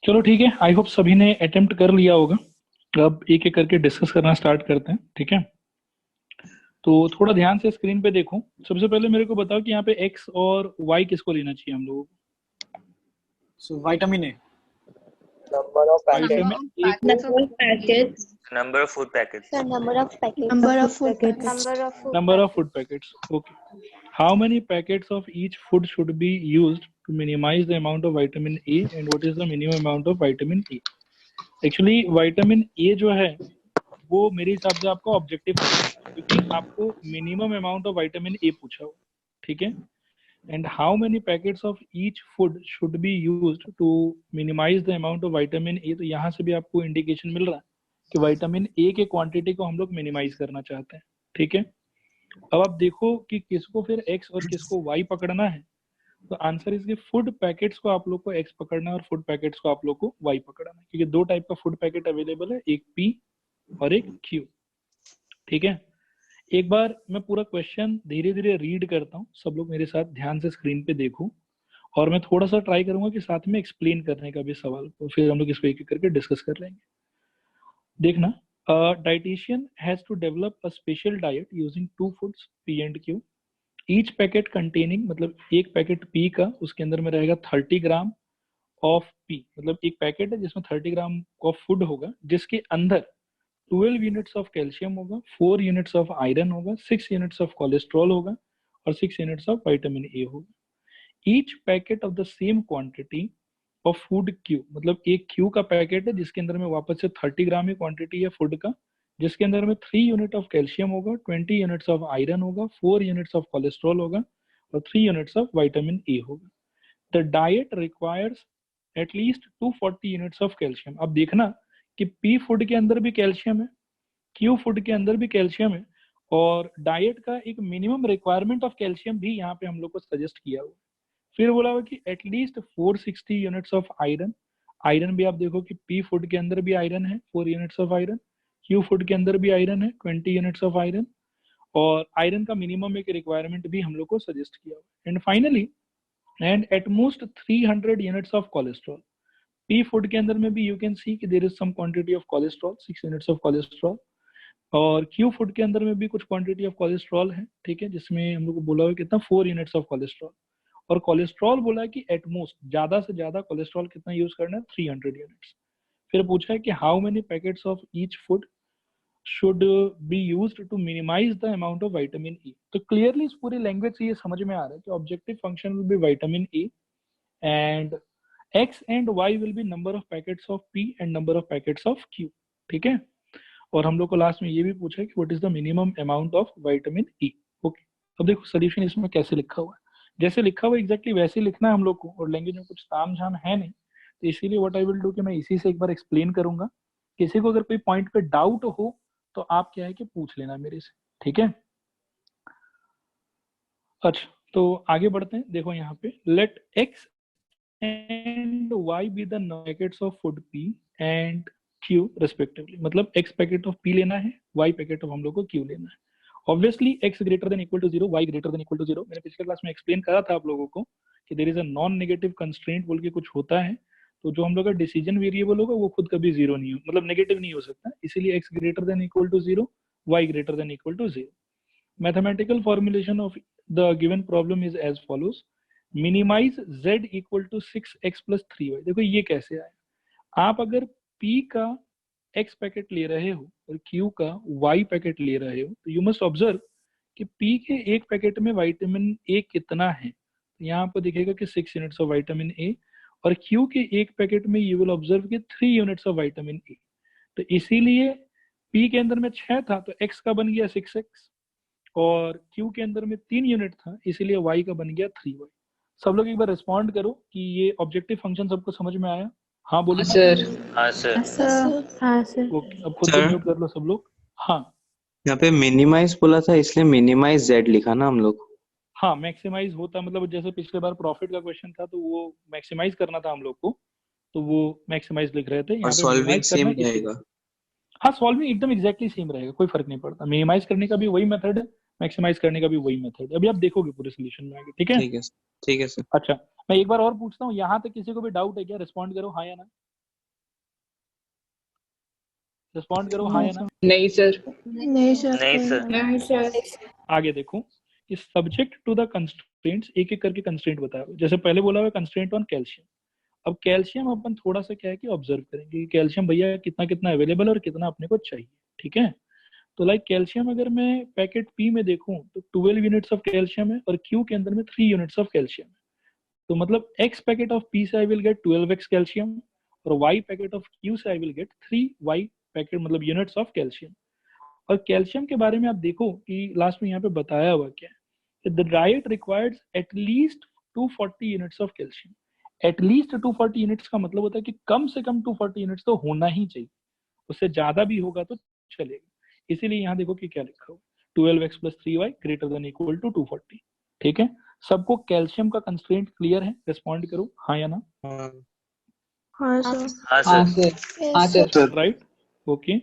चलो ठीक है, आई होप सभी ने अटेम्प्ट कर लिया होगा। अब एक एक करके डिस्कस करना स्टार्ट करते हैं, ठीक है। तो थोड़ा ध्यान से स्क्रीन पे देखो। सबसे पहले मेरे को बताओ कि यहाँ पे एक्स और वाई किसको लेना चाहिए हम लोगों को। So vitamin A. Number of packets. Vitamin A को Number of packets. Number of food packets. The number of packets. Number of food packets. Number of food packets, okay. How many packets of each food should be used to minimise the amount of vitamin A and what is the minimum amount of vitamin A. Actually vitamin A जो है वो मेरे हिसाब से आपका objective है, क्योंकि आपको minimum amount of vitamin A पूछा हो, ठीक है। And how many packets of each food should be used to minimise the amount of vitamin A. तो यहाँ से भी आपको इंडिकेशन मिल रहा है कि विटामिन ए के क्वांटिटी को हम लोग मिनिमाइज करना चाहते हैं, ठीक है। अब आप देखो कि किसको फिर एक्स और किसको वाई पकड़ना है। तो आंसर इज कि फूड पैकेट्स को आप लोग को एक्स पकड़ना है और फूड पैकेट्स को आप लोग को वाई पकड़ना है, क्योंकि दो टाइप का फूड पैकेट अवेलेबल है, एक पी और एक क्यू, ठीक है। एक बार मैं पूरा क्वेश्चन धीरे धीरे रीड करता हूँ, सब लोग मेरे साथ ध्यान से स्क्रीन पे देखो, और मैं थोड़ा सा ट्राई करूंगा कि साथ में एक्सप्लेन करने का भी सवाल को, फिर हम लोग इसको एक एक करके डिस्कस कर लेंगे। देखना, dietitian has to develop a special diet using two foods P and Q. Each packet containing, मतलब एक पैकेट पी का, उसके अंदर में रहेगा 30 ग्राम ऑफ पी, मतलब एक पैकेट है जिसमें 30 ग्राम ऑफ फूड होगा, जिसके अंदर 12 यूनिट्स ऑफ कैल्शियम होगा, 4 यूनिट्स ऑफ आयरन होगा, 6 यूनिट्स ऑफ कोलेस्ट्रॉल होगा और 6 यूनिट्स ऑफ विटामिन ए होगा। Each packet of the same quantity of food Q, मतलब एक क्यू का पैकेट है जिसके अंदर में वापस से 30 ग्राम ही क्वांटिटी है फूड का, जिसके अंदर में 3 यूनिट ऑफ कैल्शियम होगा, 20 यूनिट्स ऑफ आयरन होगा, 4 यूनिट्स ऑफ कोलेस्ट्रॉल होगा और 3 यूनिट्स ऑफ विटामिन ए होगा। The diet requires at least 240 units of calcium. अब देखना कि पी फूड के अंदर भी कैल्शियम है, क्यू फूड के अंदर भी कैल्शियम है, और डाइट का एक मिनिमम रिक्वायरमेंट ऑफ कैल्शियम भी यहाँ पे हम लोग को सजेस्ट किया हुआ। फिर बोला हुआ कि at least 460 units of iron. Iron भी आप देखो कि पी फूड के अंदर भी आयरन है, 4 units of iron, Q food के अंदर भी आयरन है, 20 यूनिट्स ऑफ आयरन, और आयरन का मिनिमम एक रिक्वायरमेंट भी हम लोग को सजेस्ट किया हुआ। And finally and at most 300 units of cholesterol. P food के अंदर में भी यू कैन सी कि there is some quantity of cholesterol, 6 units of cholesterol, और क्यू फूड के अंदर में भी कुछ क्वांटिटी ऑफ कोलेस्ट्रॉल है, ठीक है, जिसमें हम लोग को बोला हुआ कितना 4 यूनिट्स ऑफ कोलेस्ट्रॉल। और कोलेस्ट्रॉल बोला है कि एट मोस्ट ज्यादा से ज्यादा कोलेस्ट्रॉल कितना यूज करना है, 300 यूनिट्स। फिर पूछा है कि how many packets of each food should be used to minimise the amount of vitamin E. तो क्लियरली इस पूरी लैंग्वेज से ये समझ में आ रहा है कि objective function will be vitamin A and x and y will be number of packets of p and number of packets of q, ठीक है। और हम लोग को लास्ट में ये भी पूछा है कि what is the minimum amount of vitamin E, okay. अब देखो सोल्यूशन इसमें कैसे लिखा हुआ है, जैसे लिखा हुआ एग्जैक्टली वैसे ही लिखना है हम लोग को, और लैंग्वेज में कुछ ताम झाम है नहीं, तो इसीलिए व्हाट आई विल डू कि मैं इसी से एक बार एक्सप्लेन करूंगा। किसी को अगर कोई पॉइंट पे डाउट हो तो आप क्या है कि पूछ लेना मेरे से, ठीक है। अच्छा, तो आगे बढ़ते हैं। देखो यहाँ पे late x and y be the packets of food p and q respectively, मतलब x पैकेट ऑफ p लेना है, y पैकेट ऑफ हम लोग को q लेना है। Obviously x greater than equal to 0, y greater than equal to 0। मैंने पिछले क्लास में एक्सप्लेन करा था आप लोगों को कि there is a non negative constraint बोल के कुछ होता है, तो जो हम लोग का डिसीजन वेरिएबल होगा वो खुद कभी जीरो नहीं हो, मतलब नेगेटिव नहीं हो सकता, इसीलिए x greater than equal to 0, y greater than equal to 0। Mathematical formulation of the given problem is as follows, minimize z equal to 6x plus 3y। देखो ये कैसे आया, आप अगर p का x पैकेट ले रहे हो और q का y पैकेट ले रहे हो, तो यू मस्ट ऑब्जर्व कि p के एक पैकेट में विटामिन ए कितना है। तो यहाँ पर दिखेगा कि 6 यूनिट्स ऑफ विटामिन ए, और q के एक पैकेट में यू विल ऑब्जर्व कि 3 यूनिट्स ऑफ विटामिन ए। तो इसीलिए p के अंदर में 6 था तो x का बन गया 6x, और q के अंदर में 3 यूनिट था इसीलिए y का बन गया 3y। सब लोग एक बार रिस्पॉन्ड करो कि ये ऑब्जेक्टिव फंक्शन सबको समझ में आया। हाँ बोलो सर। हाँ सर। हाँ सर। ओके, अब खुद को म्यूट कर लो सब लोग। हाँ यहाँ पे मिनिमाइज बोला था इसलिए मिनिमाइज z लिखा ना हम लोग। हाँ, मैक्सिमाइज होता मतलब जैसे पिछले बार प्रॉफिट का क्वेश्चन था तो वो मैक्सिमाइज करना था हम लोग को, तो वो मैक्सिमाइज लिख रहे थे। यहाँ और पे सॉल्विंग मिनिमाइज सेम करना है रहेगा। हाँ, सॉल्विंग एकदम एग्जैक्टली सेम रहेगा, कोई फर्क नहीं पड़ता। मिनिमाइज करने का भी वही मेथड है, मैक्सिमाइज करने का भी वही मेथड है। अभी आप देखोगे पूरे सोल्यूशन में आगे, ठीक है। ठीक है ठीक है सर। अच्छा, मैं एक बार और पूछता हूँ, यहाँ तक किसी को भी डाउट है क्या? रिस्पॉन्ड करो हाँ या ना। रिस्पॉन्ड करो हाँ या ना। नहीं सर। नहीं सर। नहीं सर। नहीं सर। आगे देखो कि सब्जेक्ट टू द कंस्ट्रेंट्स, एक एक करके कंस्ट्रेंट बताया हुआ है। जैसे पहले बोला हुआ कंस्ट्रेंट ऑन कैल्शियम। अब कैल्शियम अपन थोड़ा सा क्या है कि ऑब्जर्व करेंगे कि कैल्शियम भैया कितना कितना अवेलेबल और कितना अपने को चाहिए। ठीक है, तो लाइक कैल्शियम अगर मैं पैकेट पी में देखूं तो 12 यूनिट्स ऑफ कैल्शियम है और क्यू के अंदर में 3 यूनिट्स ऑफ कैल्शियम है। तो मतलब एक्स पैकेट ऑफ पी से I will get 12x calcium और वाई पैकेट ऑफ क्यू से I will get 3y packet मतलब यूनिट्स ऑफ कैल्शियम। और कैल्शियम के बारे में आप देखो कि लास्ट में यहाँ पे बताया हुआ क्या है, the diet requires at least 240 units of calcium. At least 240 units का मतलब होता है कि कम से कम 240 यूनिट्स तो होना ही चाहिए, उससे ज्यादा भी होगा तो चलेगा। इसीलिए यहाँ देखो कि क्या लिखा हुआ, 12x + 3y greater than equal to 240। ठीक है, सबको कैल्शियम का कंस्ट्रेंट क्लियर है? रिस्पॉन्ड करो हाँ या ना। हाँ सर। हाँ हाँ सर। सर। हाँ सर। Right, okay.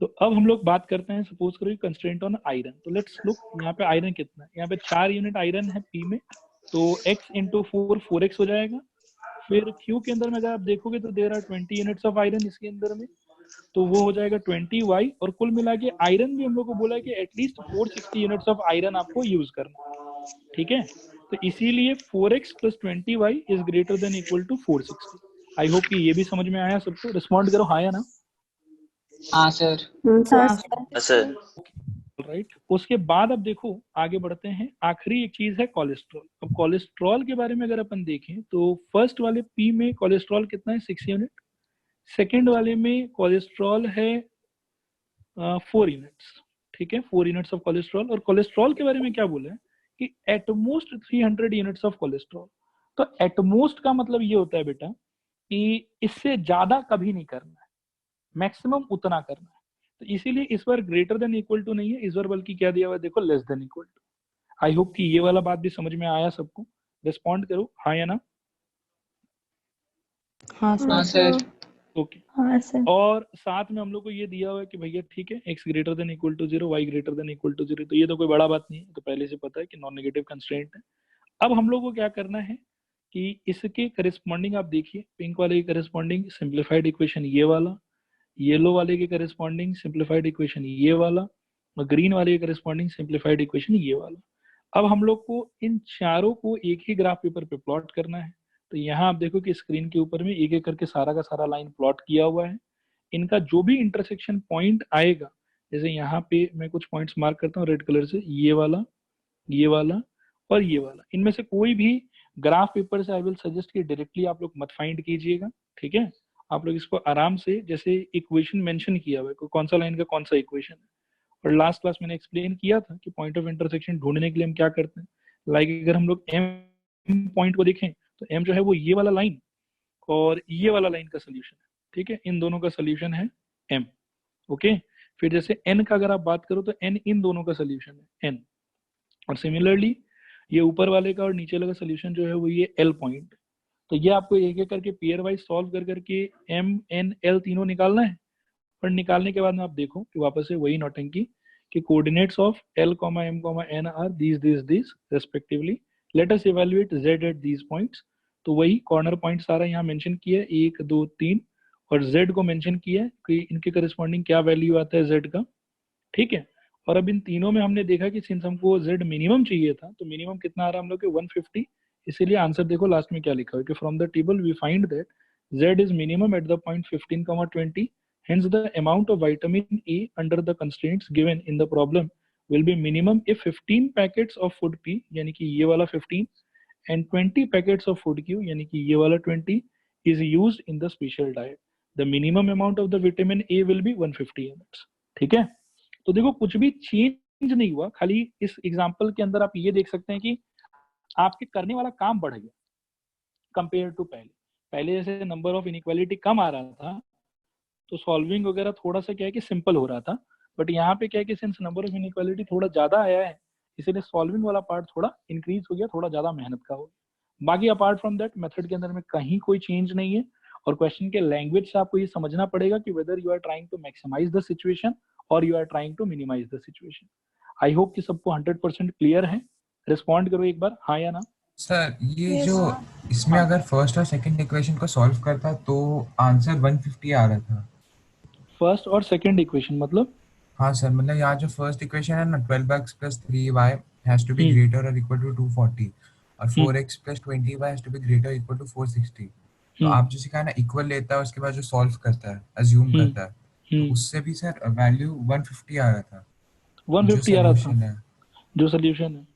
तो अब हम लोग बात करते हैं, सपोज करो कंस्ट्रेंट ऑन आयरन। तो लेट्स लुक, यहाँ पे आयरन कितना है, यहाँ पे 4 यूनिट आयरन है पी में, तो x × 4 4x हो जाएगा। फिर क्यू के अंदर में अगर आप देखोगे तो there are 20 units of iron इसके अंदर में, तो वो हो जाएगा 20y। और कुल मिला के आयरन भी हम लोग को बोला है कि एटलीस्ट 460 यूनिट्स ऑफ आयरन आपको यूज करना। ठीक है, तो इसीलिए 4x + 20y is greater than equal to 460। I hope कि ये भी समझ में आया सबको। रिस्पॉन्ड करो हाँ या ना। हाँ सर। हाँ सर। राइट, उसके बाद अब देखो आगे बढ़ते हैं। आखिरी एक चीज है कोलेस्ट्रॉल। अब कोलेस्ट्रॉल के बारे में अगर अपन देखें तो फर्स्ट वाले पी में कोलेस्ट्रॉल कितना है 6 यूनिट, सेकेंड वाले में कोलेस्ट्रॉल है 4 यूनिट्स। ठीक है, 4 यूनिट्स ऑफ कोलेस्ट्रॉल। और कोलेस्ट्रॉल के बारे में क्या बोला है कि एटमोस्ट 300 यूनिट्स ऑफ कोलेस्ट्रॉल। तो एटमोस्ट का मतलब ये होता है बेटा कि इससे ज्यादा कभी नहीं करना है, मैक्सिमम उतना करना है। तो इसीलिए इस बार ग्रेटर देन इक्वल टू नहीं है इस बार, बल्कि क्या दिया हुआ है देखो, less than equal to. I hope कि ये वाला बात भी समझ में आया सबको। रिस्पॉन्ड करो हाँ या ना। हाँ सर। ओके, हाँ सर। और साथ में हम लोग को ये दिया हुआ है कि भैया ठीक है x greater than equal to 0, y greater than equal to 0। तो ये तो कोई बड़ा बात नहीं है, तो पहले से पता है कि नॉन नेगेटिव कंस्ट्रेंट है। अब हम लोग को क्या करना है कि इसके करस्पॉन्डिंग आप देखिए, पिंक वाले के करस्पॉन्डिंग सिंप्लीफाइड इक्वेशन ये वाला, येलो वाले के करस्पॉन्डिंग सिंप्लीफाइड इक्वेशन ये वाला, और ग्रीन वाले के करस्पॉन्डिंग सिंप्लीफाइड इक्वेशन ये वाला। अब हम लोग को इन चारों को एक ही ग्राफ पेपर पे प्लॉट करना है। तो यहाँ आप देखो कि स्क्रीन के ऊपर में एक एक करके सारा का सारा लाइन प्लॉट किया हुआ है। इनका जो भी इंटरसेक्शन पॉइंट आएगा, जैसे यहाँ पे मैं कुछ पॉइंट्स मार्क करता हूँ रेड कलर से, ये वाला और ये वाला, इनमें से कोई भी ग्राफ पेपर से आई विल सजेस्ट कि डायरेक्टली आप लोग मत फाइंड कीजिएगा। ठीक है, आप लोग इसको आराम से, जैसे इक्वेशन मेंशन किया हुआ है कौन सा लाइन का कौन सा इक्वेशन है, और लास्ट क्लास मैंने एक्सप्लेन किया था कि पॉइंट ऑफ इंटरसेक्शन ढूंढने के लिए हम क्या करते हैं। लाइक अगर हम लोग एम पॉइंट को देखें तो एम जो है वो ये वाला लाइन और ये वाला लाइन का सोल्यूशन है। ठीक है, इन दोनों का सोल्यूशन है एम। ओके, फिर जैसे एन का अगर आप बात करो तो एन इन दोनों का सोल्यूशन है एन, और सिमिलरली ये ऊपर वाले का और नीचे वाले का सोल्यूशन जो है वो ये एल पॉइंट। तो ये आपको एक एक करके पेयर वाइज सॉल्व कर करके एम एन एल तीनों निकालना है। और निकालने के बाद में आप देखो कि वापस से वही नौटंकी कि coordinates of L comma M comma N are this respectively, let us evaluate Z at these points. तो वही कॉर्नर पॉइंट सारा यहाँ मेंशन किया है 1 2 3, और जेड को मेंशन किया है कि इनके करस्पॉन्डिंग क्या वैल्यू आता है जेड का। ठीक है, और अब इन तीनों में हमने देखा कि सिंस हमको जेड मिनिमम चाहिए था, तो मिनिमम कितना आ रहा है हम लोग के 150। इसीलिए आंसर देखो लास्ट में क्या लिखा है कि from the table we find that Z is minimum at the point 15, 20, hence the amount of vitamin A under the constraints given in the problem will be minimum if 15 packets of food P यानी कि ये वाला 15 and 20 packets of food Q यानी कि ये वाला 20 is used in the special diet. The minimum amount of the vitamin A will be 150 units. ठीक है, तो देखो कुछ भी चेंज नहीं हुआ, खाली इस एग्जांपल के अंदर आप ये देख सकते हैं कि आपके करने वाला काम बढ़ गया कंपेयर टू पहले जैसे नंबर ऑफ इनइक्वालिटी कम आ रहा था तो सॉल्विंग वगैरह थोड़ा सा क्या है कि सिंपल हो रहा था, बट यहाँ पे क्या है कि सिंस नंबर ऑफ इनइक्वालिटी थोड़ा ज्यादा आया है इसीलिए सॉल्विंग वाला पार्ट थोड़ा इंक्रीज हो गया, थोड़ा ज्यादा मेहनत का हो गया। बाकी अपार्ट फ्रॉम दैट मेथड के अंदर में कहीं कोई चेंज नहीं है, और क्वेश्चन के लैंग्वेज से आपको ये समझना पड़ेगा कि whether you are trying to maximise the situation और you are trying to minimise the situation. I hope कि सबको 100% क्लियर है। रिस्पॉन्ड करो एक बार हाँ या ना। सर ये जो इसमें अगर फर्स्ट और सेकंड इक्वेशन को सॉल्व करता तो आंसर 150 आ रहा था। फर्स्ट और सेकंड इक्वेशन मतलब हाँ सर, मतलब यहाँ जो फर्स्ट इक्वेशन है ना, 12x plus 3y has to be hmm greater or equal to 240 और हम्म 4x plus 20y has to be greater or equal to 460। तो हम्म आप जो सिखाया ना, इक्वल लेता है उसके बाद जो सॉल्व करता है, अज्यूम हम्म करता है, तो हम्म उससे भी सर वैल्यू 150 आ रहा था जो 150 आ रहा था सोल्यूशन है। जो सोल्यूशन है।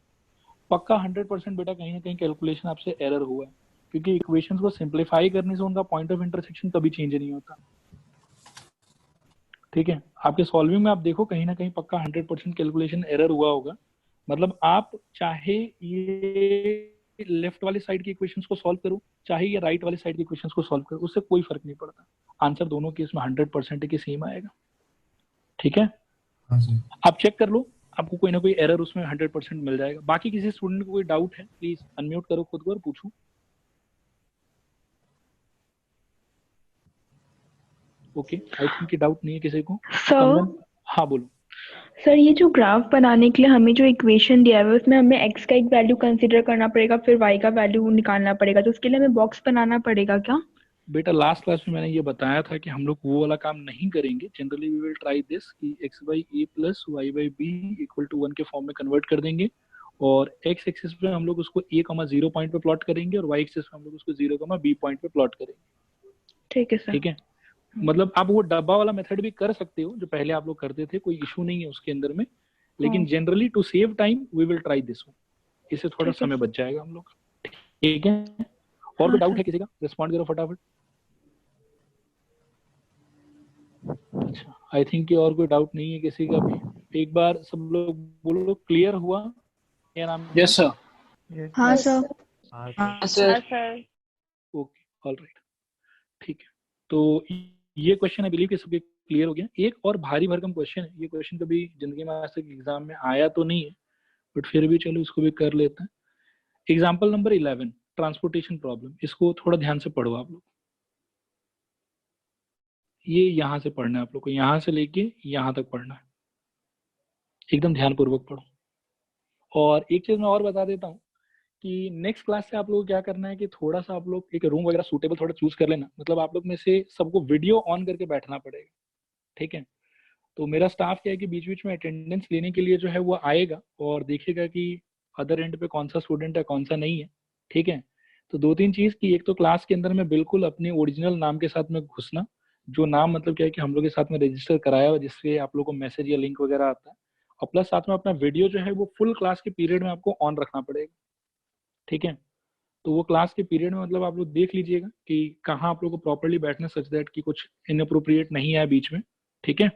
पक्का 100% बेटा कहीं ना कहीं कैलकुलेशन आपसे एरर हुआ है, क्योंकि इक्वेशंस को सिंपलीफाई करने से उनका पॉइंट ऑफ इंटरसेक्शन कभी चेंज नहीं होता। ठीक है, आपके सॉल्विंग में आप देखो कहीं ना कहीं पक्का 100% कैलकुलेशन एरर हुआ होगा। मतलब आप चाहे ये लेफ्ट वाली साइड की इक्वेशंस को सॉल्व करो, चाहे ये राइट वाली साइड की इक्वेशंस को सॉल्व करो, उससे कोई फर्क नहीं पड़ता। आंसर दोनों केस में 100% के सेम आएगा। ठीक है, हाँ सर। आप चेक कर लो, आपको कोई ना कोई एरर उसमें 100% मिल जाएगा। बाकी किसी स्टूडेंट को कोई डाउट है प्लीज अनम्यूट करो खुद को और पूछो। ओके, आई थिंक कि डाउट नहीं है किसी को। सर कंगन, हाँ बोलो। सर ये जो ग्राफ बनाने के लिए हमें जो इक्वेशन दिया है उसमें हमें x का एक वैल्यू कंसीडर करना पड़ेगा, फिर y का वैल्यू निकालना पड़ेगा, तो उसके लिए हमें बॉक्स बनाना पड़ेगा क्या? बेटा लास्ट क्लास में मैंने ये बताया था कि हम लोग वो वाला काम नहीं करेंगे। Generally we will try this कि x by a plus y by b equal to 1 के फॉर्म में कन्वर्ट कर देंगे, और एक्स एक्सिस पे हम लोग उसको ए कमा 0 पॉइंट पे प्लॉट करेंगे, और वाई एक्सिस पे हम लोग उसको 0 कमा बी पॉइंट पे प्लॉट करेंगे। ठीक है सर। ठीक है, मतलब आप वो डब्बा वाला मेथड भी कर सकते हो जो पहले आप लोग करते थे, कोई इशू नहीं है उसके अंदर में, लेकिन generally to save time we will try this one. इससे थोड़ा ठीक है समय बच जाएगा हम लोग। ठीक है, और कोई डाउट है किसी का? रिस्पॉन्ड करो फटाफट। अच्छा, आई थिंक कि और कोई डाउट नहीं है किसी का भी। एक बार सब लोग बोलो क्लियर हुआ या नाम है? Yes sir. हाँ सर। हाँ सर। ओके, ऑल राइट, ठीक है। तो ये क्वेश्चन आई बिलीव कि सबके क्लियर हो गया। एक और भारी भरकम क्वेश्चन है, ये क्वेश्चन कभी जिंदगी में आज तक एग्जाम में आया तो नहीं है, बट फिर भी चलो इसको भी कर लेते हैं। Example number 11, transportation problem. इसको थोड़ा ध्यान से पढ़ो आप लोग। ये यहाँ से पढ़ना है आप लोग को, यहाँ से लेके यहाँ तक पढ़ना है, एकदम ध्यानपूर्वक पढ़ो। और एक चीज मैं और बता देता हूँ कि नेक्स्ट क्लास से आप लोग क्या करना है कि थोड़ा सा आप लोग एक रूम वगैरह सूटेबल थोड़ा चूज कर लेना। मतलब आप लोग में से सबको वीडियो ऑन करके बैठना पड़ेगा। ठीक है, तो मेरा स्टाफ क्या है कि बीच बीच में अटेंडेंस लेने के लिए जो है वो आएगा और देखेगा कि अदर एंड पे कौन सा स्टूडेंट है कौन सा नहीं है। ठीक है, तो दो तीन चीज की, एक तो क्लास के अंदर में बिल्कुल अपने ओरिजिनल नाम के साथ में घुसना, जो नाम मतलब क्या है कि हम लोग के साथ में रजिस्टर कराया हुआ, जिससे आप लोग को मैसेज या लिंक वगैरह आता है। और प्लस साथ में अपना वीडियो जो है वो फुल क्लास के पीरियड में आपको ऑन रखना पड़ेगा। ठीक है, तो वो क्लास के पीरियड में मतलब आप लोग देख लीजिएगा कि कहाँ आप लोग को प्रॉपरली बैठना, सच दैट कि कुछ इनअप्रोप्रिएट नहीं है बीच में। ठीक है,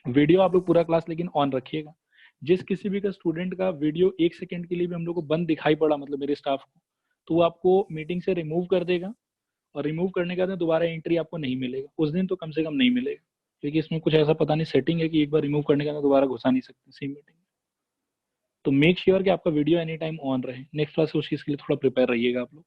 वीडियो आप लोग पूरा क्लास लेकिन ऑन रखिएगा। जिस किसी भी का स्टूडेंट का वीडियो 1 सेकंड के लिए भी हम लोग को बंद दिखाई पड़ा, मतलब मेरे स्टाफ को, तो वो आपको मीटिंग से रिमूव कर देगा, और रिमूव करने के बाद दोबारा एंट्री आपको नहीं मिलेगा उस दिन, तो कम से कम नहीं मिलेगा, क्योंकि इसमें कुछ ऐसा पता नहीं सेटिंग है कि एक बार रिमूव करने के बाद दोबारा घुसा नहीं सकते सेम मीटिंग में। तो मेक श्योर कि आपका वीडियो एनी टाइम ऑन रहे। नेक्स्ट क्लास से उस चीज के लिए थोड़ा प्रिपेयर रहिएगा आप लोग।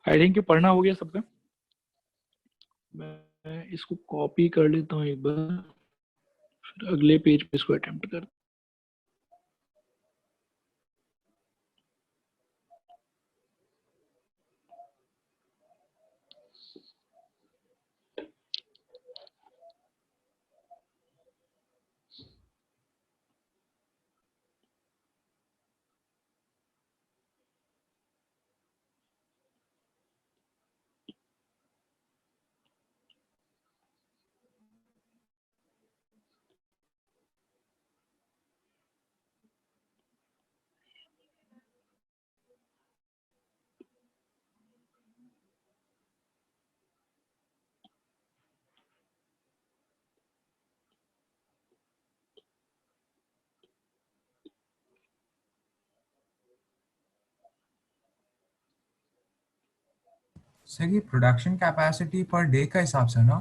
आई थिंक पढ़ना हो गया सबका। मैं इसको कॉपी कर लेता हूँ एक बार, फिर अगले पेज पे इसको अटेम्प्ट कर। सर ये प्रोडक्शन कैपेसिटी पर डे का हिसाब से ना?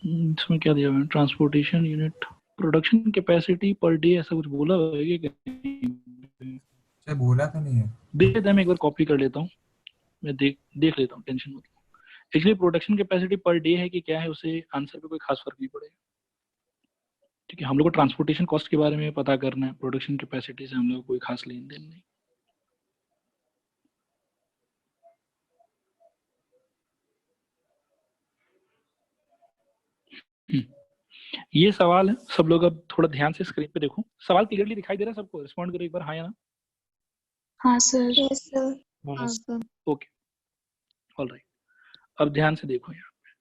इसमें क्या दिया हुआ है? Transportation unit production capacity per day, ऐसा कुछ बोला हुआ है क्या? सर बोला तो नहीं है। देख लेता है, मैं एक बार कॉपी कर लेता हूँ, मैं देख लेता हूँ, टेंशन मत लो। Actually production capacity per day है कि क्या है, उससे आंसर पे कोई खास फर्क नहीं पड़ेगा। ठीक है, हम लोग को ट्रांसपोर्टेशन कॉस्ट के बारे में पता करना है, प्रोडक्शन कैपेसिटी से हम लोग को कोई खास लेन देन नहीं। ये सवाल है, सब लोग अब थोड़ा ध्यान से स्क्रीन पे देखो। सवाल क्लियरली दिखाई दे रहा है सबको? रिस्पॉन्ड करो एक बार, हाँ या ना। हाँ सर। Yes sir. हाँ सर। Okay, alright. अब ध्यान से देखो, यहाँ पे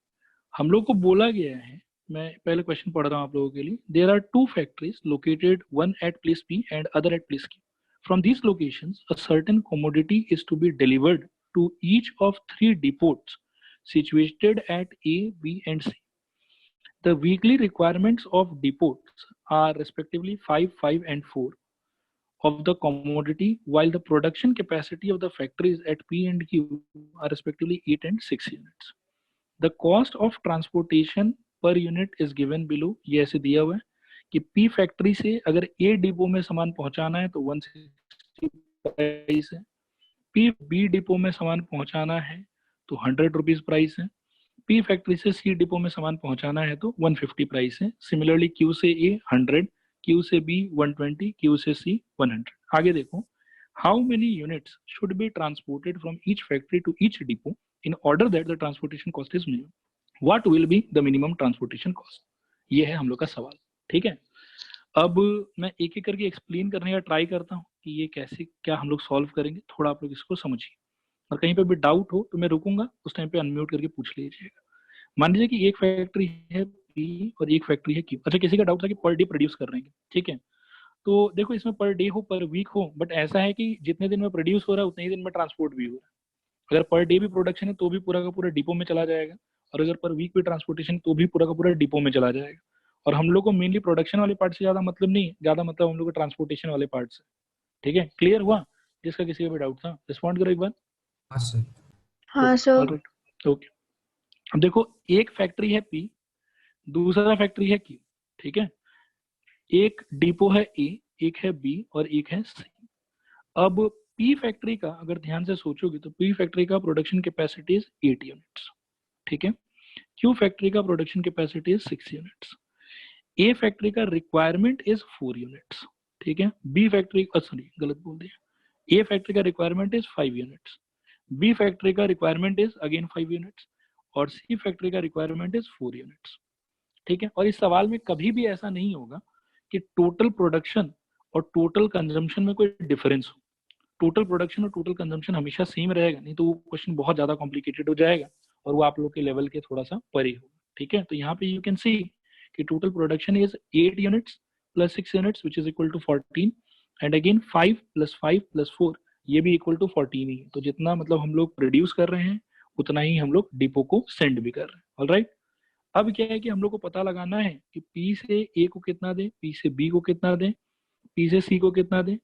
हम लोग को बोला गया है, मैं पहले क्वेश्चन पढ़ रहा हूँ आप लोगों के लिए। There are two factories located, one at place P and other at place Q. From these locations, a certain commodity is to be delivered to each of three depots situated at A, B, and C. The weekly requirements of depots are respectively 5, 5, and 4 of the commodity, while the production capacity of the factories at P and Q are respectively 8 and 6 units. The cost of transportation per unit is given below. ये ऐसे दिया हुआ है कि P factory से अगर A depot में सामान पहुंचाना है तो 160 प्राइस है, P B डिपो में सामान पहुंचाना है तो 100 रुपीज प्राइस है, P फैक्ट्री से C डिपो में सामान पहुंचाना है तो 150 प्राइस है। सिमिलरली Q से A 100, Q से B 120, Q से C 100। आगे देखो, how many units should be transported from each factory to each depot in order that the transportation cost is minimum? What will be the minimum transportation cost? ये है हम लोग का सवाल। ठीक है, अब मैं एक एक करके एक्सप्लेन करने का ट्राई करता हूँ कि ये कैसे क्या हम लोग सॉल्व करेंगे, थोड़ा आप लोग इसको समझिए, और कहीं पे भी डाउट हो तो मैं रुकूंगा, उस टाइम पे अनम्यूट करके पूछ लीजिएगा। मान लीजिए कि एक फैक्ट्री है पी और एक फैक्ट्री है क्यू। अच्छा, किसी का डाउट था कि पर डे प्रोड्यूस कर रहे हैं, ठीक है, तो देखो इसमें पर डे हो पर वीक हो, बट ऐसा है कि जितने दिन में प्रोड्यूस हो रहा है उतने ही दिन में ट्रांसपोर्ट भी हो रहा है। अगर पर डे भी प्रोडक्शन है तो भी पूरा का पूरा डिपो में चला जाएगा, और अगर पर वीक भी ट्रांसपोर्टेशन तो भी पूरा का पूरा डिपो में चला जाएगा। और हम लोग को मेनली प्रोडक्शन वाले पार्ट से ज्यादा मतलब नहीं, ज्यादा मतलब हम लोग को ट्रांसपोर्टेशन वाले पार्ट से। ठीक है, क्लियर हुआ? जिसका किसी का भी डाउट था रिस्पॉन्ड करो एक बार। हाँ सर। हाँ सर। Alright, okay. अब देखो, एक फैक्ट्री है पी, दूसरा फैक्ट्री है क्यू, ठीक है, एक डिपो है ए, एक है बी और एक है सी। अब पी फैक्ट्री का अगर ध्यान से सोचोगे तो पी फैक्ट्री का प्रोडक्शन कैपेसिटी इज 8 यूनिट्स, ठीक है, क्यू फैक्ट्री का production capacity is 6 units, A factory का रिक्वायरमेंट इज 4 यूनिट्स, ठीक है, बी फैक्ट्री सॉरी गलत बोल दिया, ए फैक्ट्री का requirement is 5 units, B factory का रिक्वायरमेंट इज अगेन 5 यूनिट्स और सी फैक्ट्री का रिक्वायरमेंट इज 4 यूनिट्स। ठीक है, और इस सवाल में कभी भी ऐसा नहीं होगा कि टोटल प्रोडक्शन और टोटल कंजम्पशन में कोई डिफरेंस हो। टोटल प्रोडक्शन और टोटल कंजम्पशन हमेशा सेम रहेगा, नहीं तो वो क्वेश्चन बहुत ज्यादा कॉम्प्लिकेटेड हो जाएगा और वो आप लोग के लेवल के थोड़ा सा परे होगा। ठीक है, तो यहाँ पे यू कैन सी कि total production is 8 units plus 6 units which is equal to 14 and again 5 + 5 + 4 ये भी इक्वल टू 14 ही है। तो जितना मतलब हम लोग प्रोड्यूस कर रहे हैं उतना ही हम लोग डिपो को सेंड भी कर रहे हैं। ऑलराइट, अब क्या है कि हम लोग को पता लगाना है कि P से A को कितना दें, P से B को कितना दें, P से C को कितना दें,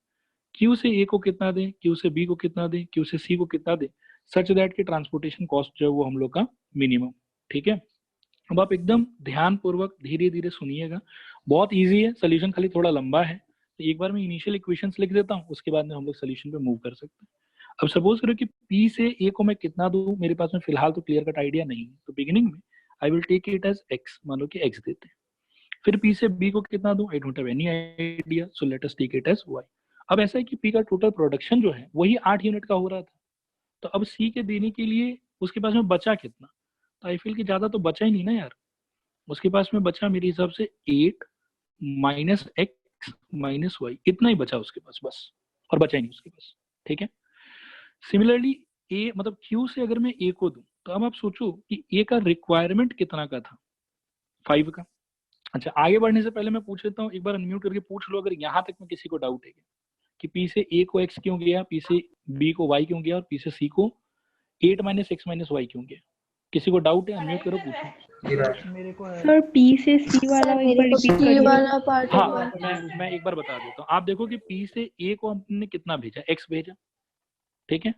Q से A को कितना दें, Q से B को कितना दें, Q से C को कितना दें, सच दैट कि ट्रांसपोर्टेशन कॉस्ट जो है वो हम लोग का मिनिमम। ठीक है, अब आप एकदम ध्यान पूर्वक धीरे धीरे सुनिएगा, बहुत इजी है, सोल्यूशन खाली थोड़ा लंबा है। तो एक बार मैं इनिशियल इक्वेशंस लिख देता हूँ, उसके बाद में हम लोग सोल्यूशन पे मूव कर सकते हैं। अब सपोज करो कि P से A को मैं कितना दूं, मेरे पास में फिलहाल तो क्लियर कट आइडिया नहीं है, तो बिगिनिंग में I will take it as x, मान लो कि x देते हैं। फिर P से B को कितना दूं, I don't have any idea, so let us take it as y। अब ऐसा है कि P का टोटल प्रोडक्शन जो है वही 8 यूनिट का हो रहा था, तो अब C के देने के लिए उसके पास में बचा कितना, तो आई फील कि ज्यादा तो बचा ही नहीं ना यार, उसके पास में बचा मेरे हिसाब से 8 - x - y, इतना ही बचा उसके पास बस, और बचा ही नहीं उसके पास। ठीक है, सिमिलरली A मतलब Q से अगर मैं A को दूं, तो अब आप सोचो कि A का रिक्वायरमेंट कितना का था, 5 का। अच्छा, आगे बढ़ने से पहले मैं पूछ लेता हूँ, एक बार अनम्यूट करके पूछ लो अगर यहाँ तक में किसी को डाउट है कि P से A को x क्यों गया, P से B को y क्यों गया और P से C को 8 - x - y क्यों गया। किसी को डाउट है, अनम्यूट करो, पूछो। मेरे को सर P से C वाला एक बार रिपीट C करिए। वाला पार्ट हाँ, मैं एक बार बता देता हूँ। आप देखो कि P से A को हमने कितना भेजा, x भेजा, ठीक है,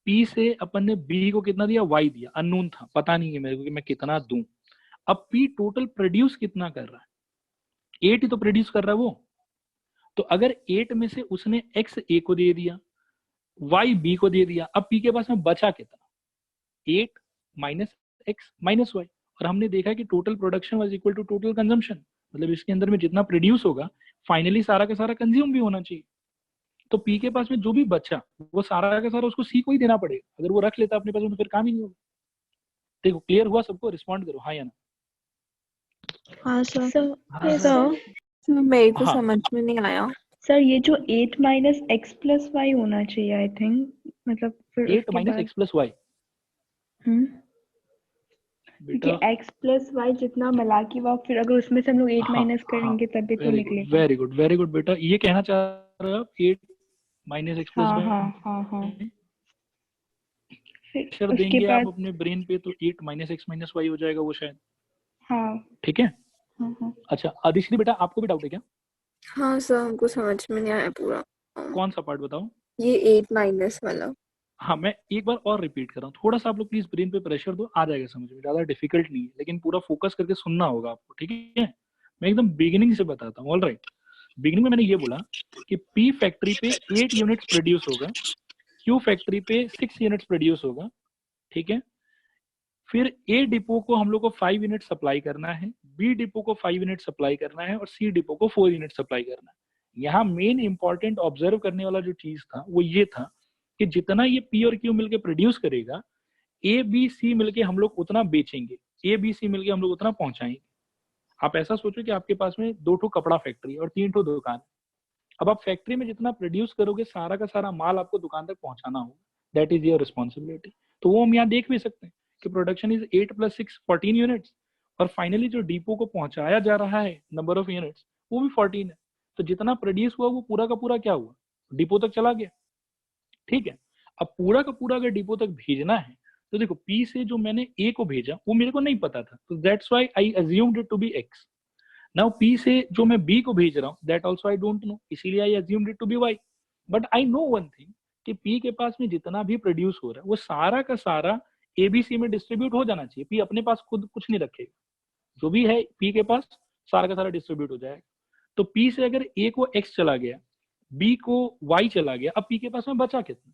पी से अपन ने बी को कितना दिया, वाई दिया, अननोन था, पता नहीं है मेरे को कि मैं कितना दूं। अब पी टोटल प्रोड्यूस कितना कर रहा है, 8 ही तो प्रोड्यूस कर रहा है वो। तो अगर 8 में से उसने एक्स ए को दे दिया, वाई बी को दे दिया, अब पी के पास में बचा कितना, 8 माइनस एक्स माइनस वाई। और हमने देखा कि total production was equal to total consumption, मतलब इसके अंदर में जितना प्रोड्यूस होगा फाइनली सारा का सारा कंज्यूम भी होना चाहिए। तो पी के पास में जो भी बचा वो सारा का सारा उसको सी को ही देना पड़ेगा, अगर वो रख लेता अपने पास में तो फिर काम ही नहीं होगा। देखो क्लियर हुआ सबको, रिस्पॉन्ड करो हाँ या ना। हाँ सर। सर मेरे को हाँ। समझ में नहीं आया। सर ये जो 8 माइनस एक्स प्लस वाई होना चाहिए आई थिंक, मतलब फिर 8 उसके माइनस बाद एक्स प्लस वाई क्योंकि बेटा, एक्स प्लस वाई जितना मिला के वो फिर अगर उसमें से हम लोग 8 माइनस करेंगे तभी तो वेरी गुड निकलेगा। वेरी गुड वेरी गुड बेटा, ये कहना चाह रहे हो आप 8 माइनस एक्स प्लस हाँ वाई हाँ हाँ हाँ। फिर प्रेशर उसके देंगे आप बाद अपने ब्रेन पे तो 8 माइनस एक्स माइनस वाई हो जाएगा वो शायद, हाँ ठीक है। हाँ हाँ। अच्छा आदिश्री बेटा आपको भी डाउट है क्या, हाँ सर हमको समझ में नहीं आया पूरा। कौन सा पार्ट बताओ। ये 8 माइनस वाला। हाँ मैं एक बार और रिपीट कर रहा हूँ, थोड़ा सा आप लोग प्लीज ब्रेन पे प्रेशर दो, आ जाएगा समझ में, ज्यादा डिफिकल्ट नहीं है, लेकिन पूरा फोकस करके सुनना होगा आपको, ठीक है। मैं एकदम बिगिनिंग से बताता हूँ, ऑलराइट। बिगिनिंग में मैंने ये बोला कि पी फैक्ट्री पे 8 यूनिट्स प्रोड्यूस होगा, क्यू फैक्ट्री पे 6 यूनिट्स प्रोड्यूस होगा, ठीक है। फिर ए डिपो को हम लोग को 5 यूनिट सप्लाई करना है, बी डिपो को 5 यूनिट सप्लाई करना है और सी डिपो को 4 यूनिट सप्लाई करना है। यहाँ मेन इंपॉर्टेंट ऑब्जर्व करने वाला जो चीज था वो ये था कि जितना ये पी और क्यू मिलके प्रोड्यूस करेगा, ए बी सी मिलके हम लोग उतना बेचेंगे, ए बी सी मिलके हम लोग उतना पहुंचाएंगे। आप ऐसा सोचो कि आपके पास में 2 ठो कपड़ा फैक्ट्री और 3 ठो दुकान है। अब आप फैक्ट्री में जितना प्रोड्यूस करोगे सारा का सारा माल आपको दुकान तक पहुंचाना होगा, दैट इज योर रिस्पॉन्सिबिलिटी। तो वो हम यहाँ देख भी सकते हैं कि प्रोडक्शन इज 8 + 6 14 यूनिट्स, और फाइनली जो डिपो को पहुंचाया जा रहा है नंबर ऑफ यूनिट्स वो भी 14 है। तो जितना प्रोड्यूस हुआ वो पूरा का पूरा क्या हुआ, डिपो तक चला गया, ठीक है। अब पूरा का पूरा अगर डिपो तक भेजना है तो देखो पी से जो मैंने ए को भेजा वो मेरे को नहीं पता था, तो that's why I assumed it to be x. Now p से जो मैं बी को भेज रहा हूँ that also I don't know, इसीलिए I assumed it to be y. But I know one thing कि पी के पास में जितना भी प्रोड्यूस हो रहा है वो सारा का सारा एबीसी में डिस्ट्रीब्यूट हो जाना चाहिए। पी अपने पास खुद कुछ नहीं रखेगा, जो भी है पी के पास सारा का सारा डिस्ट्रीब्यूट हो जाएगा। तो पी से अगर ए को एक्स चला गया, बी को वाई चला गया, अब पी के पास में बचा कितना,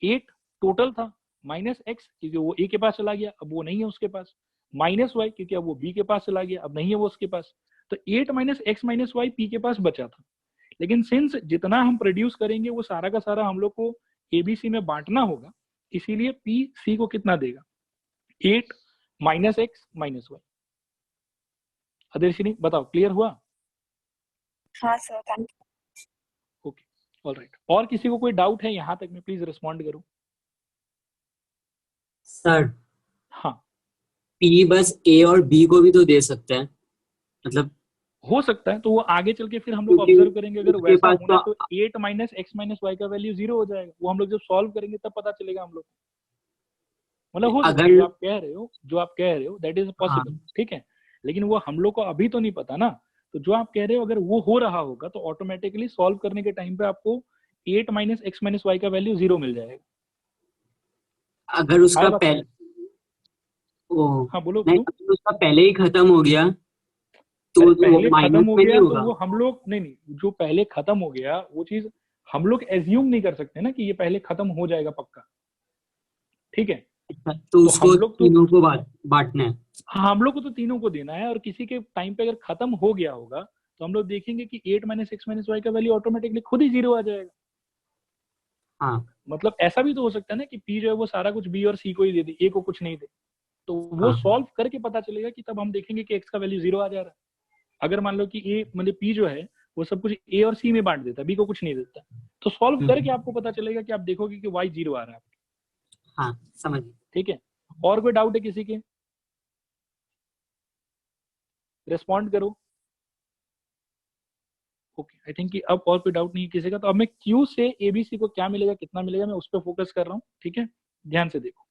8 टोटल था, माइनस एक्स क्योंकि वो ए के पास चला गया अब वो नहीं है उसके पास, माइनस वाई क्योंकि अब वो बी के पास चला गया अब नहीं है वो उसके पास। तो 8 minus X minus Y P के पास बचा था। लेकिन सिंस जितना हम प्रोड्यूस करेंगे वो सारा का सारा हम लोग को एबीसी में बांटना होगा, इसीलिए पी सी को कितना देगा, 8 माइनस एक्स माइनस वाई। अदर्शिनी बताओ क्लियर हुआ। हाँ sir thank you. Okay alright, और किसी को कोई डाउट है यहाँ तक में प्लीज रिस्पॉन्ड करो। सर हाँ पी बस ए और बी को भी तो दे सकते हैं, मतलब हो सकता है, तो वो आगे चल के फिर हम लोग क्योंकि ऑब्जर्व करेंगे अगर उसके वैसा पास होना तो 8 माइनस एक्स माइनस वाई का वैल्यू 0 हो जाएगा, वो हम लोग जब सॉल्व करेंगे तब पता चलेगा हम लोग, मतलब हो सकता है अगर जो आप कह रहे हो दैट इज पॉसिबल, ठीक है। लेकिन वो हम लोग को अभी तो नहीं पता ना, तो जो आप कह रहे हो अगर वो हो रहा होगा तो ऑटोमेटिकली सॉल्व करने के टाइम पे आपको 8 माइनस एक्स माइनस वाई का वैल्यू 0 मिल जाएगा। अगर उसका आया बात पहले हाँ बोलो नहीं, बोलो। अगर उसका पहले ही खत्म हो गया तो अरे वो पहले माइनस खत्म हो में नहीं गया तो होगा। वो हम लोग नहीं, जो पहले खत्म हो गया वो चीज हम लोग एज्यूम नहीं कर सकते ना कि ये पहले खत्म हो जाएगा पक्का, ठीक है। तो उसको हम लोग तो तीनों को बांटना है। हाँ हम लोग को तो तीनों को देना है, और किसी के टाइम पे अगर खत्म हो गया होगा तो हम लोग देखेंगे कि 8 माइनस एक्स माइनस वाई का वैल्यू ऑटोमेटिकली खुद ही 0 आ जाएगा। हाँ मतलब ऐसा भी तो हो सकता है ना कि पी जो है वो सारा कुछ बी और सी को ही दे दे, ए को कुछ नहीं दे, तो वो हाँ सॉल्व करके पता चलेगा कि तब हम देखेंगे कि एक्स का वैल्यू 0 आ जा रहा है। अगर मान लो कि ए मतलब पी जो है वो सब कुछ ए और सी में बांट देता है, बी को कुछ नहीं देता, तो सॉल्व करके आपको पता चलेगा कि आप देखोगे कि वाई 0 आ रहा है, हाँ समझ। ठीक है। और कोई डाउट है किसी के, रिस्पॉन्ड करो। ओके आई थिंक कि अब और कोई डाउट नहीं है किसी का, तो अब मैं क्यू से एबीसी को क्या मिलेगा कितना मिलेगा मैं उस पर फोकस कर रहा हूँ, ठीक है। ध्यान से देखो,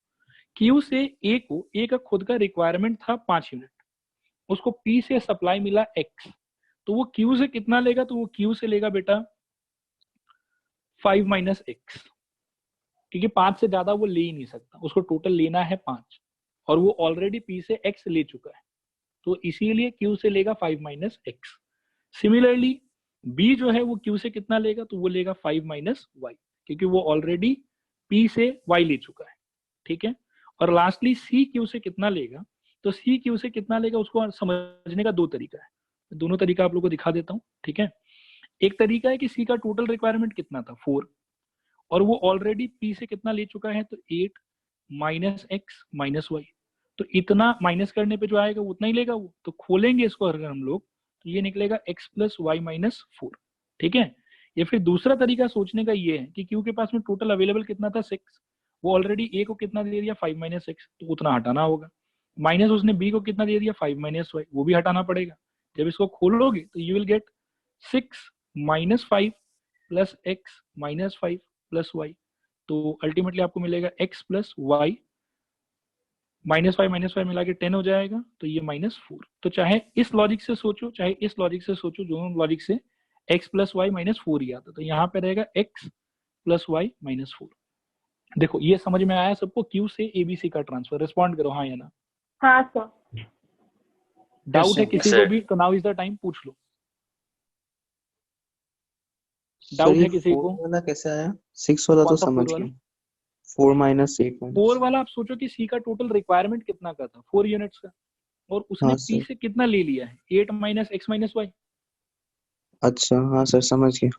क्यू से ए को ए का खुद का रिक्वायरमेंट था 5 यूनिट, उसको पी से सप्लाई मिला एक्स, तो वो क्यू से कितना लेगा, तो वो क्यू से लेगा बेटा 5 माइनस एक्स, क्योंकि 5 से ज्यादा वो ले ही नहीं सकता, उसको टोटल लेना है 5 और वो ऑलरेडी P से x ले चुका है, तो इसीलिए Q से लेगा 5 माइनस एक्स। सिमिलरली B जो है वो Q से कितना लेगा, तो वो लेगा 5 माइनस वाई, क्योंकि वो ऑलरेडी P से y ले चुका है, ठीक है। और लास्टली C Q से कितना लेगा, तो C Q से कितना लेगा उसको समझने का दो तरीका है, दोनों तरीका आप लोगों को दिखा देता हूँ, ठीक है। एक तरीका है कि C का टोटल रिक्वायरमेंट कितना था 4 और वो ऑलरेडी P से कितना ले चुका है, तो 8 माइनस एक्स माइनस वाई, तो इतना माइनस करने पे जो आएगा वो उतना ही लेगा वो, तो खोलेंगे इसको अगर हम लोग तो ये निकलेगा x प्लस वाई माइनस 4, ठीक है। या फिर दूसरा तरीका सोचने का ये है कि Q के पास में टोटल अवेलेबल कितना था 6, वो ऑलरेडी A को कितना दे दिया 5 माइनस एक्स, तो उतना हटाना होगा, माइनस उसने B को कितना दे दिया 5 माइनस वाई, वो भी हटाना पड़ेगा। जब इसको खोलोगे तो you will get 6 minus 5 plus X minus 5 plus Y, तो अल्टीमेटली आपको मिलेगा x प्लस वाई माइनस 5 मिला के 10 हो जाएगा, तो ये -4। तो चाहे इस लॉजिक से सोचो चाहे इस लॉजिक से सोचो, दोनों लॉजिक से x प्लस वाई -4 ही आता, तो यहाँ पे रहेगा x प्लस वाई -4। देखो ये समझ में आया सबको, Q से ABC का ट्रांसफर। रिस्पॉन्ड करो हाँ या ना। हाँ सर। डाउट है किसी को भी तो नाउ इज द टाइम, पूछ लो। डाउट है किसी को? 4 वाला कैसे आया? 6 वाला तो समझ गया, 4 माइनस 8 4 वाला आप सोचो कि C का टोटल रिक्वायरमेंट कितना का था, 4 यूनिट्स का, और उसने P से कितना ले लिया है, 8 माइनस एक्स माइनस वाई। अच्छा हाँ सर समझ गया।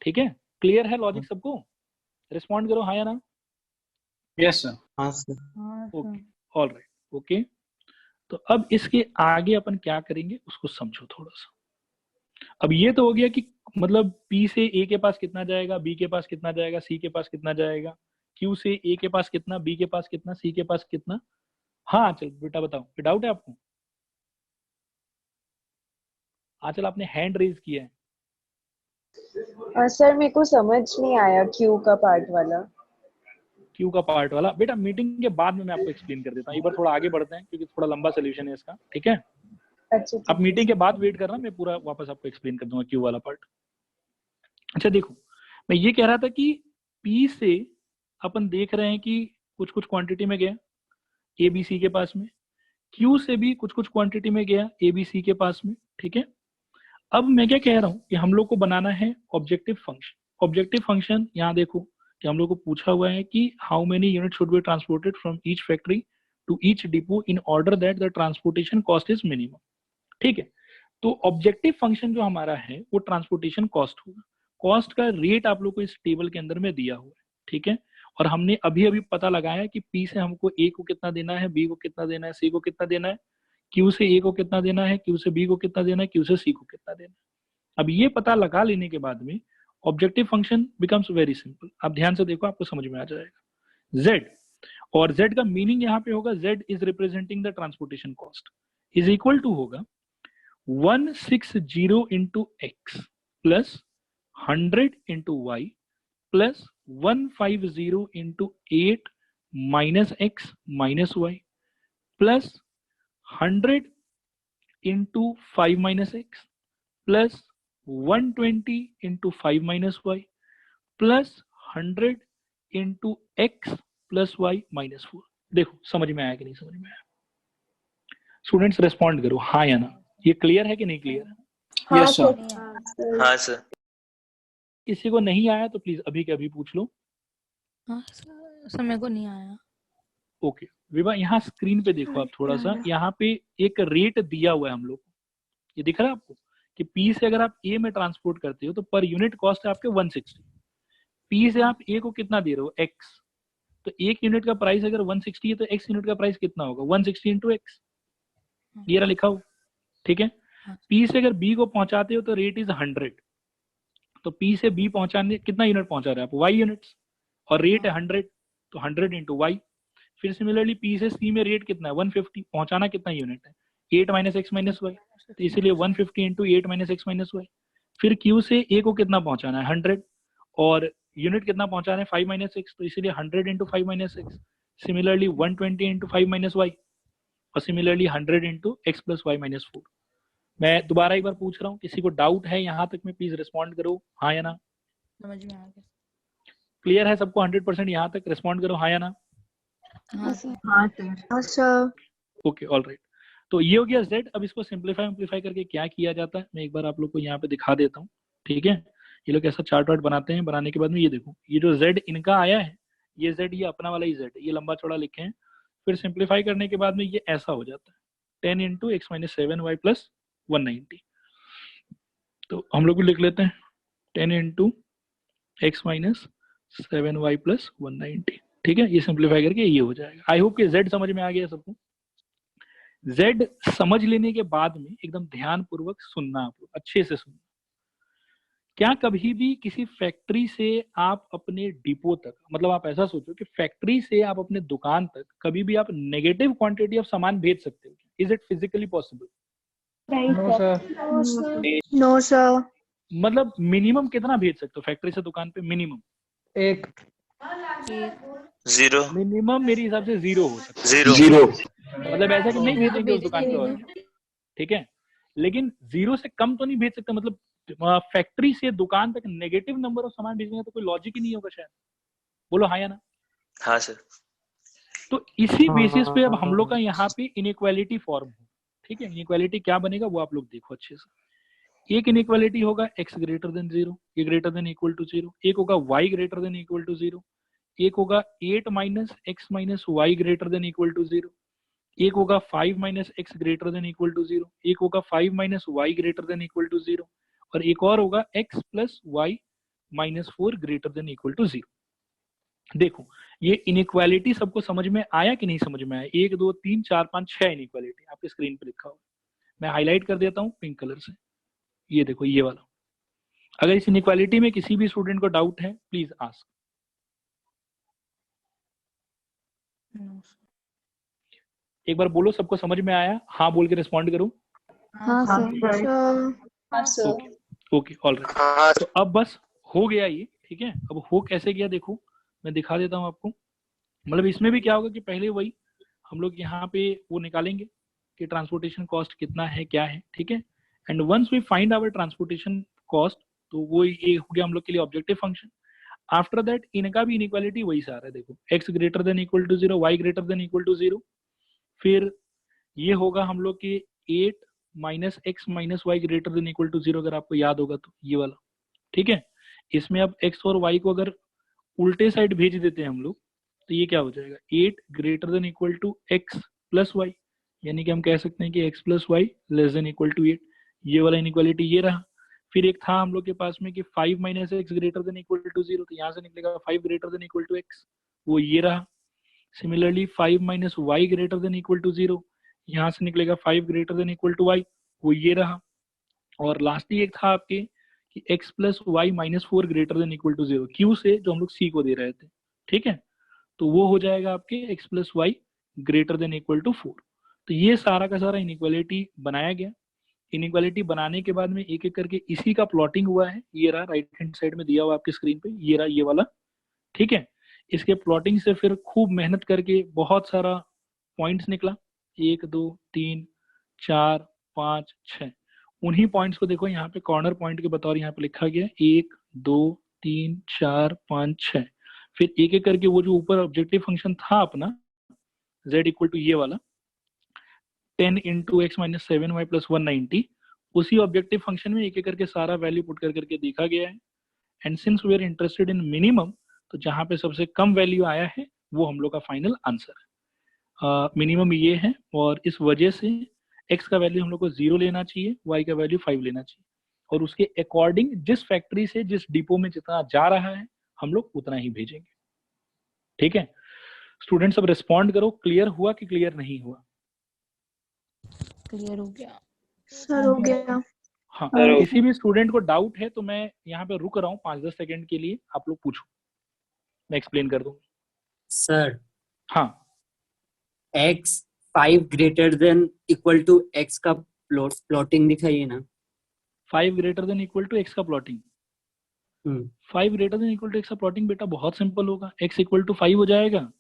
ठीक है, क्लियर है लॉजिक सबको? रिस्पॉन्ड करो हाँ या ना। Yes sir. हाँ sir. Okay all right okay. तो अब इसके आगे अपन क्या करेंगे उसको समझो थोड़ा सा। अब ये तो हो गया कि मतलब P से A के पास कितना जाएगा, B के पास कितना जाएगा, C के पास कितना जाएगा, Q से A के पास कितना, B के पास कितना, C के पास कितना। हाँ चल बेटा बताओ, कोई डाउट है आपको? हाँ चल आपने हैंड रेज किया है। सर मेरे को समझ नहीं आया क्यू का पार्ट वाला। क्यू का पार्ट वाला बेटा मीटिंग के बाद में मैं आपको एक्सप्लेन कर देता हूँ, एक बार थोड़ा आगे बढ़ते हैं क्योंकि थोड़ा लंबा सोल्यूशन है इसका, ठीक है। अच्छा आप मीटिंग के बाद वेट करना, मैं पूरा वापस आपको एक्सप्लेन कर दूंगा क्यू वाला पार्ट। अच्छा देखो, मैं ये कह रहा था कि P से अपन देख रहे हैं कि कुछ कुछ क्वांटिटी में गया A B C के पास में, Q से भी कुछ कुछ क्वांटिटी में गया A B C के पास में, ठीक है। अब मैं क्या कह रहा हूँ कि हम लोग को बनाना है ऑब्जेक्टिव फंक्शन। ऑब्जेक्टिव फंक्शन यहाँ देखो कि हम लोग को पूछा हुआ है कि how many unit should be transported from each factory to each depot in order that the transportation cost is minimum, ठीक है। तो ऑब्जेक्टिव फंक्शन जो हमारा है वो ट्रांसपोर्टेशन कॉस्ट होगा। कॉस्ट का रेट आप लोग को इस टेबल के अंदर में दिया हुआ है, ठीक है। और हमने अभी अभी पता लगाया कि P से हमको A को कितना देना है, B को कितना देना है, C को कितना देना है, Q से A को कितना देना है, Q से B को कितना देना है, Q से C को कितना देना है। अब ये पता लगा लेने के बाद में objective function becomes very simple. आप ध्यान से देखो आपको समझ में आ जाएगा। Z और Z का मीनिंग यहाँ पे होगा Z is representing the transportation cost is equal to होगा 160 into x plus 100 into Y plus 150 into 8 minus X minus Y plus 100 into 5 minus X plus 120 into 5 minus Y plus 100 into x plus Y minus 4। देखो समझ में आया कि नहीं समझ में आया? स्टूडेंट्स रेस्पॉन्ड करो हाँ या ना। ये क्लियर है कि नहीं क्लियर है? Yes sir. हाँ सर। किसी को नहीं आया तो प्लीज अभी के अभी पूछ लो। हाँ सर मेरे को नहीं आया। ओके विभा यहाँ स्क्रीन पे देखो आप थोड़ा सा, यहाँ पे एक रेट दिया हुआ है हम लोग को, ये दिख रहा है आपको कि P से अगर आप A में ट्रांसपोर्ट करते हो तो पर यूनिट कॉस्ट है आपके 160। P से आप A को कितना दे रहे हो X, तो एक यूनिट का प्राइस अगर 160 है तो X यूनिट का प्राइस कितना होगा 160 इंटू एक्स, ये रहा लिखा हो, ठीक है। P से अगर B को पहुंचाते हो तो रेट इज 100, तो P से B पहुंचाने कितना यूनिट पहुंचा रहे हैं आप Y यूनिट्स, और रेट है 100 तो 100 इंटू वाई। फिर सिमिलरली P से C में रेट कितना है 150, पहुंचाना कितना यूनिट है 8 माइनस एक्स माइनस वाई, तो इसीलिए 150 into 8 minus X minus Y. फिर Q से A को कितना पहुंचाना है 100 और यूनिट कितना पहुंचाना है 5 माइनस एक्स, तो इसीलिए 100 into 5 minus x. Similarly 120 into 5 minus y और similarly 100 into x plus Y minus 4। मैं दोबारा एक बार पूछ रहा हूँ, किसी को डाउट है यहाँ तक में प्लीज रिस्पॉन्ड करो हाँ या ना। समझ में आ गया। क्लियर है सबको 100% यहाँ तक? रिस्पॉन्ड करो हाँ या ना। हाँ सर। हाँ सर। Okay all right. तो ये हो गया z। अब इसको सिंप्लीफाई करके क्या किया जाता है मैं एक बार आप लोग को यहाँ पे दिखा देता हूँ। ठीक है, ये लोग ऐसा चार्ट वार्ट बनाते हैं, बनाने के बाद में ये देखो ये जो z इनका आया है, ये z ये अपना वाला ही z है, ये लंबा चौड़ा लिखे हैं। फिर सिंप्लीफाई करने के बाद में ये ऐसा हो जाता है 10 into x minus 7y plus 190। तो हम लोग भी लिख लेते हैं 10 into x minus 7y plus 190। ठीक है, ये सिंप्लीफाई करके ये हो जाएगा। आई होप कि z समझ में आ गया सबको। z समझ लेने के बाद में एकदम ध्यान पूर्वक सुनना, आप लोग अच्छे से सुनना। क्या कभी भी किसी फैक्ट्री से आप अपने डिपो तक, मतलब आप ऐसा सोचो कि फैक्ट्री से आप अपने दुकान तक कभी भी आप नेगेटिव क्वांटिटी ऑफ सामान भेज सकते हो? Is it physically possible? No sir. मतलब मिनिमम कितना भेज सकते हो फैक्ट्री से दुकान पे? मिनिमम 0 मिनिमम मेरे हिसाब से 0 हो सकता है। 0 मतलब ऐसा कि नहीं भेजेंगे उस दुकान पे और, ठीक है, लेकिन 0 से कम तो नहीं भेज सकते। मतलब फैक्ट्री से दुकान तक नेगेटिव नंबर ऑफ सामान भेजने का तो कोई लॉजिक ही नहीं होगा शायद। बोलो हाँ या ना। हाँ सर। तो इसी बेसिस पे अब हम लोग का यहाँ पे इनइक्वालिटी फॉर्म हो। ठीक है, इनइक्वालिटी क्या बनेगा वो आप लोग देखो अच्छे से। एक इनइक्वालिटी होगा x ग्रेटर देन 0, ये ग्रेटर देन इक्वल टू 0। एक होगा y greater than equal to 0। एक होगा 8 minus x minus Y greater than equal to 0। एक होगा 5 minus x greater than equal to 0। एक होगा 5 minus y greater than equal to 0। और एक और होगा x plus Y minus 4 greater than equal to 0। देखो ये इनइक्वालिटी सबको समझ में आया कि नहीं समझ में आया? 1 2 3 4 5 6 इनइक्वालिटी आपके स्क्रीन पे लिखा हुआ। मैं हाईलाइट कर देता हूँ पिंक कलर से। ये देखो ये वाला। अगर इस इनइक्वालिटी में किसी भी स्टूडेंट को डाउट है प्लीज आस्क। एक बार बोलो सबको समझ में आया? हाँ बोल के रिस्पॉन्ड करो। हाँ सर। Okay all right. तो अब बस हो गया ये। ठीक है, अब हो कैसे गया देखो मैं दिखा देता हूँ आपको। मतलब इसमें भी क्या होगा कि पहले वही हम लोग यहाँ पे वो निकालेंगे कि ट्रांसपोर्टेशन कॉस्ट कितना है क्या है। ठीक है, and once we find our transportation cost तो वो ये हो गया हम लोग के लिए ऑब्जेक्टिव फंक्शन। आफ्टर दैट इनका भी इनइक्वालिटी वही सा आ रहा है। देखो x greater than equal to 0, y greater than equal to 0। फिर ये होगा हम लोग के 8 minus X minus Y greater than equal to 0, अगर आपको याद होगा तो ये वाला। ठीक है, इसमें अब x और y को अगर उल्टे साइड भेज देते हैं हम लोग तो ये क्या हो जाएगा 8 greater than equal to x plus y, यानी कि हम कह सकते हैं कि x plus y less than equal to 8। ये वाला इनइक्वालिटी ये रहा। फिर एक था हम लोग के पास में कि 5 minus x greater than equal to 0, तो यहाँ से निकलेगा 5 greater than equal to x, वो ये रहा। Similarly 5 minus Y greater than equal to 0, यहाँ से निकलेगा 5 greater than equal to y, वो ये रहा। और लास्टली एक था आपके कि x plus Y minus 4 greater than equal to 0, q से जो हम लोग c को दे रहे थे। ठीक है, तो वो हो जाएगा आपके x plus y greater than equal to 4। तो ये सारा का सारा इनइक्वालिटी बनाया गया। इनइक्वालिटी बनाने के बाद में एक एक करके इसी का प्लॉटिंग हुआ है। ये रहा राइट हैंड साइड में दिया हुआ आपकी स्क्रीन पे, ये रहा ये वाला। ठीक है, इसके प्लॉटिंग से फिर खूब मेहनत करके बहुत सारा पॉइंट्स निकला, 1 2 3 4 5 6। उन्हीं पॉइंट्स को देखो यहाँ पे कॉर्नर पॉइंट के बतौर यहाँ पे लिखा गया 1 2 3 4 5 6। फिर एक एक करके वो जो ऊपर ऑब्जेक्टिव फंक्शन था अपना z इक्वल टू ये वाला 10 into x minus 7y plus 190, उसी ऑब्जेक्टिव फंक्शन में एक एक करके सारा वैल्यू पुट कर करके देखा गया है। And since we are interested in minimum, तो जहाँ पे सबसे कम वैल्यू आया है वो हम लोग का फाइनल आंसर है। मिनिमम ये है और इस वजह से x का वैल्यू हम लोग को 0 लेना चाहिए, y का वैल्यू 5 लेना चाहिए, और उसके अकॉर्डिंग जिस फैक्ट्री से जिस डिपो में जितना जा रहा है हम लोग उतना ही भेजेंगे। ठीक है स्टूडेंट्स, अब रिस्पॉन्ड करो, क्लियर हुआ कि क्लियर नहीं हुआ? क्लियर हो गया सर, हो गया। हाँ, किसी भी स्टूडेंट को डाउट है तो मैं यहाँ पे रुक रहा हूँ 5-10 सेकंड के लिए, आप लोग पूछो, मैं एक्सप्लेन कर दूंगा। सर हाँ, x 5 greater than equal to x का प्लॉटिंग दिखाइए ना। 5 greater than equal to x का plotting. 5 greater than equal to x का प्लॉटिंग बेटा बहुत सिंपल होगा, x इक्वल टू 5 हो जाएगा,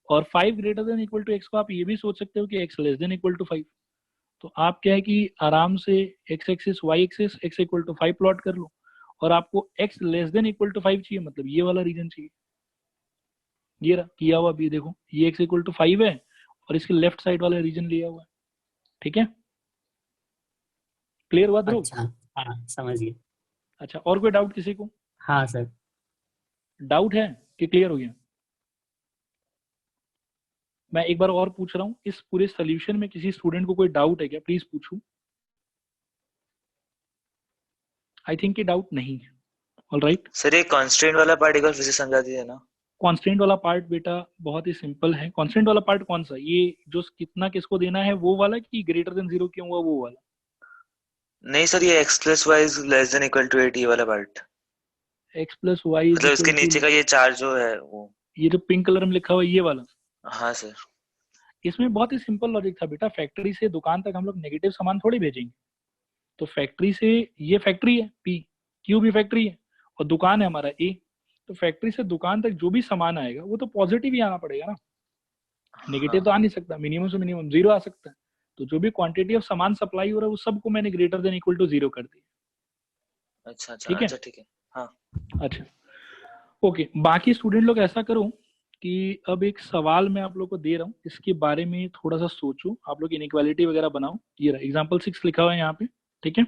और 5 greater than equal to x को आप ये भी सोच सकते हो कि x less than equal to 5। तो आप क्या है कि आराम से x axis y axis x equal to 5 plot कर लो, और आपको x less than equal to 5 चाहिए, मतलब ये वाला रीजन चाहिए। ये रहा किया हुआ बी, देखो ये x इक्वल टू 5 है और इसके लेफ्ट साइड वाला रीजन लिया हुआ है। ठीक है, क्लियर हुआ ध्रुव? अच्छा हाँ समझ गए। अच्छा, और कोई डाउट किसी को? हाँ सर। डाउट है कि क्लियर हो गया? मैं एक बार और पूछ रहा हूँ, इस पूरे सोल्यूशन में किसी स्टूडेंट को कोई डाउट है क्या? प्लीज पूछूं। आई थिंक कि डाउट नहीं है। ऑलराइट सर ये कांस्टेंट वाला पार्ट एक बार फिर से समझा दीजिए ना। कांस्टेंट वाला पार्ट बेटा बहुत ही सिंपल है। कांस्टेंट वाला पार्ट कौन सा? ये जो कितना किसको देना है वो वाला, कि ग्रेटर देन 0 क्यों हुआ वो वाला? नहीं सर, ये x plus y less than equal to 8 ये वाला पार्ट, x प्लस वाई मतलब इसके नीचे का ये चार्ज जो है वो, ये जो पिंक कलर में लिखा हुआ है ये वाला। हाँ सर। इसमें बहुत ही सिंपल लॉजिक था बेटा। फैक्ट्री से दुकान तक हम लोग नेगेटिव सामान थोड़ी भेजेंगे। तो फैक्ट्री से, ये फैक्ट्री है P, Q भी फैक्ट्री है और दुकान है हमारा A, तो फैक्ट्री से दुकान तक जो भी सामान आएगा वो तो पॉजिटिव ही आना पड़ेगा ना, नेगेटिव तो आ नहीं सकता। मिनिमम से मिनिमम 0 आ सकता है। तो जो भी क्वांटिटी ऑफ सामान सप्लाई हो रहा है वो सबको मैंने ग्रेटर देन इक्वल टू 0 कर दिया। अच्छा अच्छा, ठीक है? अच्छा ठीक है, हाँ। अच्छा ओके, बाकी स्टूडेंट लोग ऐसा करो कि अब एक सवाल मैं आप लोग को दे रहा हूँ, इसके बारे में थोड़ा सा सोचो। आप लोग इनइक्वालिटी वगैरह बनाओ। ये रहा एग्जांपल 6 लिखा हुआ है यहाँ पे। ठीक है,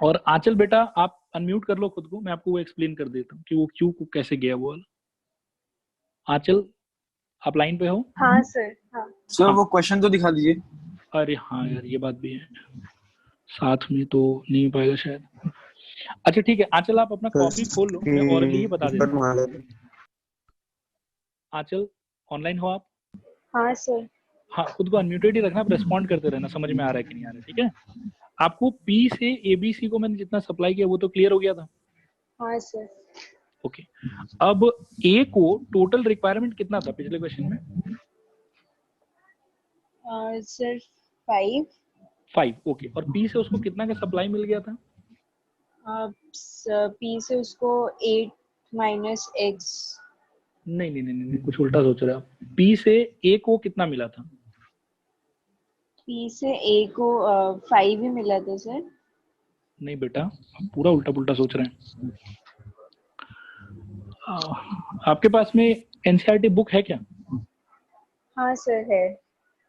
और आंचल बेटा आप अनम्यूट कर लो खुद को, मैं आपको वो एक्सप्लेन कर देता हूँ कि वो क्यों को कैसे गया वो वाला। आंचल आप लाइन पे हो? हाँ सर। हाँ सर वो क्वेश्चन तो दिखा दीजिए। अरे हाँ यार ये बात भी है, साथ में तो नहीं हो पाएगा शायद। अच्छा ठीक है आंचल, आप अपना कॉपी खोल लो, मैं और भी बता देता हूँ। आंचल ऑनलाइन हो आप? हाँ सर। हाँ, खुद को अनम्यूटेड ही रखना, रेस्पॉन्ड करते रहना, समझ में आ रहा है कि नहीं आ रहा है। ठीक है, आपको P से ABC को मैंने जितना सप्लाई किया वो तो क्लियर हो गया था। हाँ सर। ओके, अब A को टोटल रिक्वायरमेंट कितना था पिछले क्वेश्चन में? सर 5। ओके, और P से उसको कितना का सप्लाई मिल गया था? P से उसको 8 माइनस x। नहीं, कुछ उल्टा सोच रहे हो आप। P से A को कितना मिला था? P से A को 5 ही मिला था सर। नहीं बेटा, आप पूरा उल्टा पुल्टा सोच रहे हैं। आपके पास में एनसीईआरटी बुक है क्या? हाँ सर है।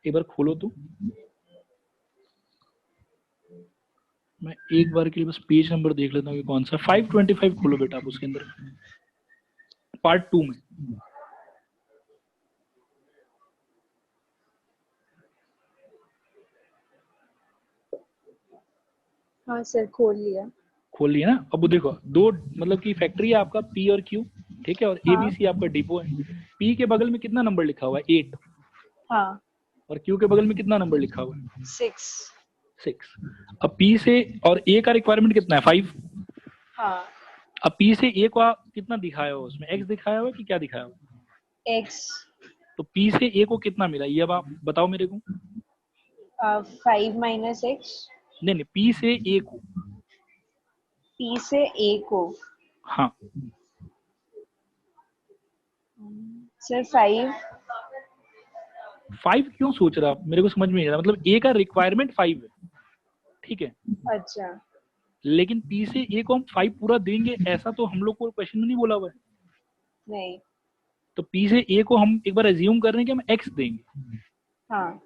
एक बार खोलो तो, मैं एक बार के लिए बस पेज नंबर देख लेता हूँ कि कौन सा। 525 खोलो बेटा आप, उसके अंदर पार्ट 2 में। हाँ सर खोल लिया। खोल लिया ना? अब वो देखो दो, मतलब कि फैक्ट्री है आपका P और Q, ठीक है, और ABC आपका डिपो है। P के बगल में कितना नंबर लिखा हुआ है? 8। हाँ। और Q के बगल में कितना नंबर लिखा हुआ है? 6। अब P से और A का रिक्वायरमेंट कितना है? 5। हाँ। अब P से A को कितना दिखाया हुआ उसमें? X दिखाया हुआ है कि क्या दिखाया हुआ है? X। तो P से A को कितना मिला ये अब आप बताओ मेरे को। 5 माइनस x। नहीं, P से A को। P से A को। हाँ सर 5। 5 क्यों सोच रहा आप? मेरे को समझ में नहीं आ रहा। मतलब A का रिक्वायरमेंट 5 है, ठीक है, अच्छा, लेकिन P से A को हम 5 पूरा देंगे ऐसा तो हम लोग को क्वेश्चन में नहीं बोला हुआ है। नहीं। तो P से A को हम एक बार एज्यूम कर रहे हैं कि हम X देंगे। हाँ।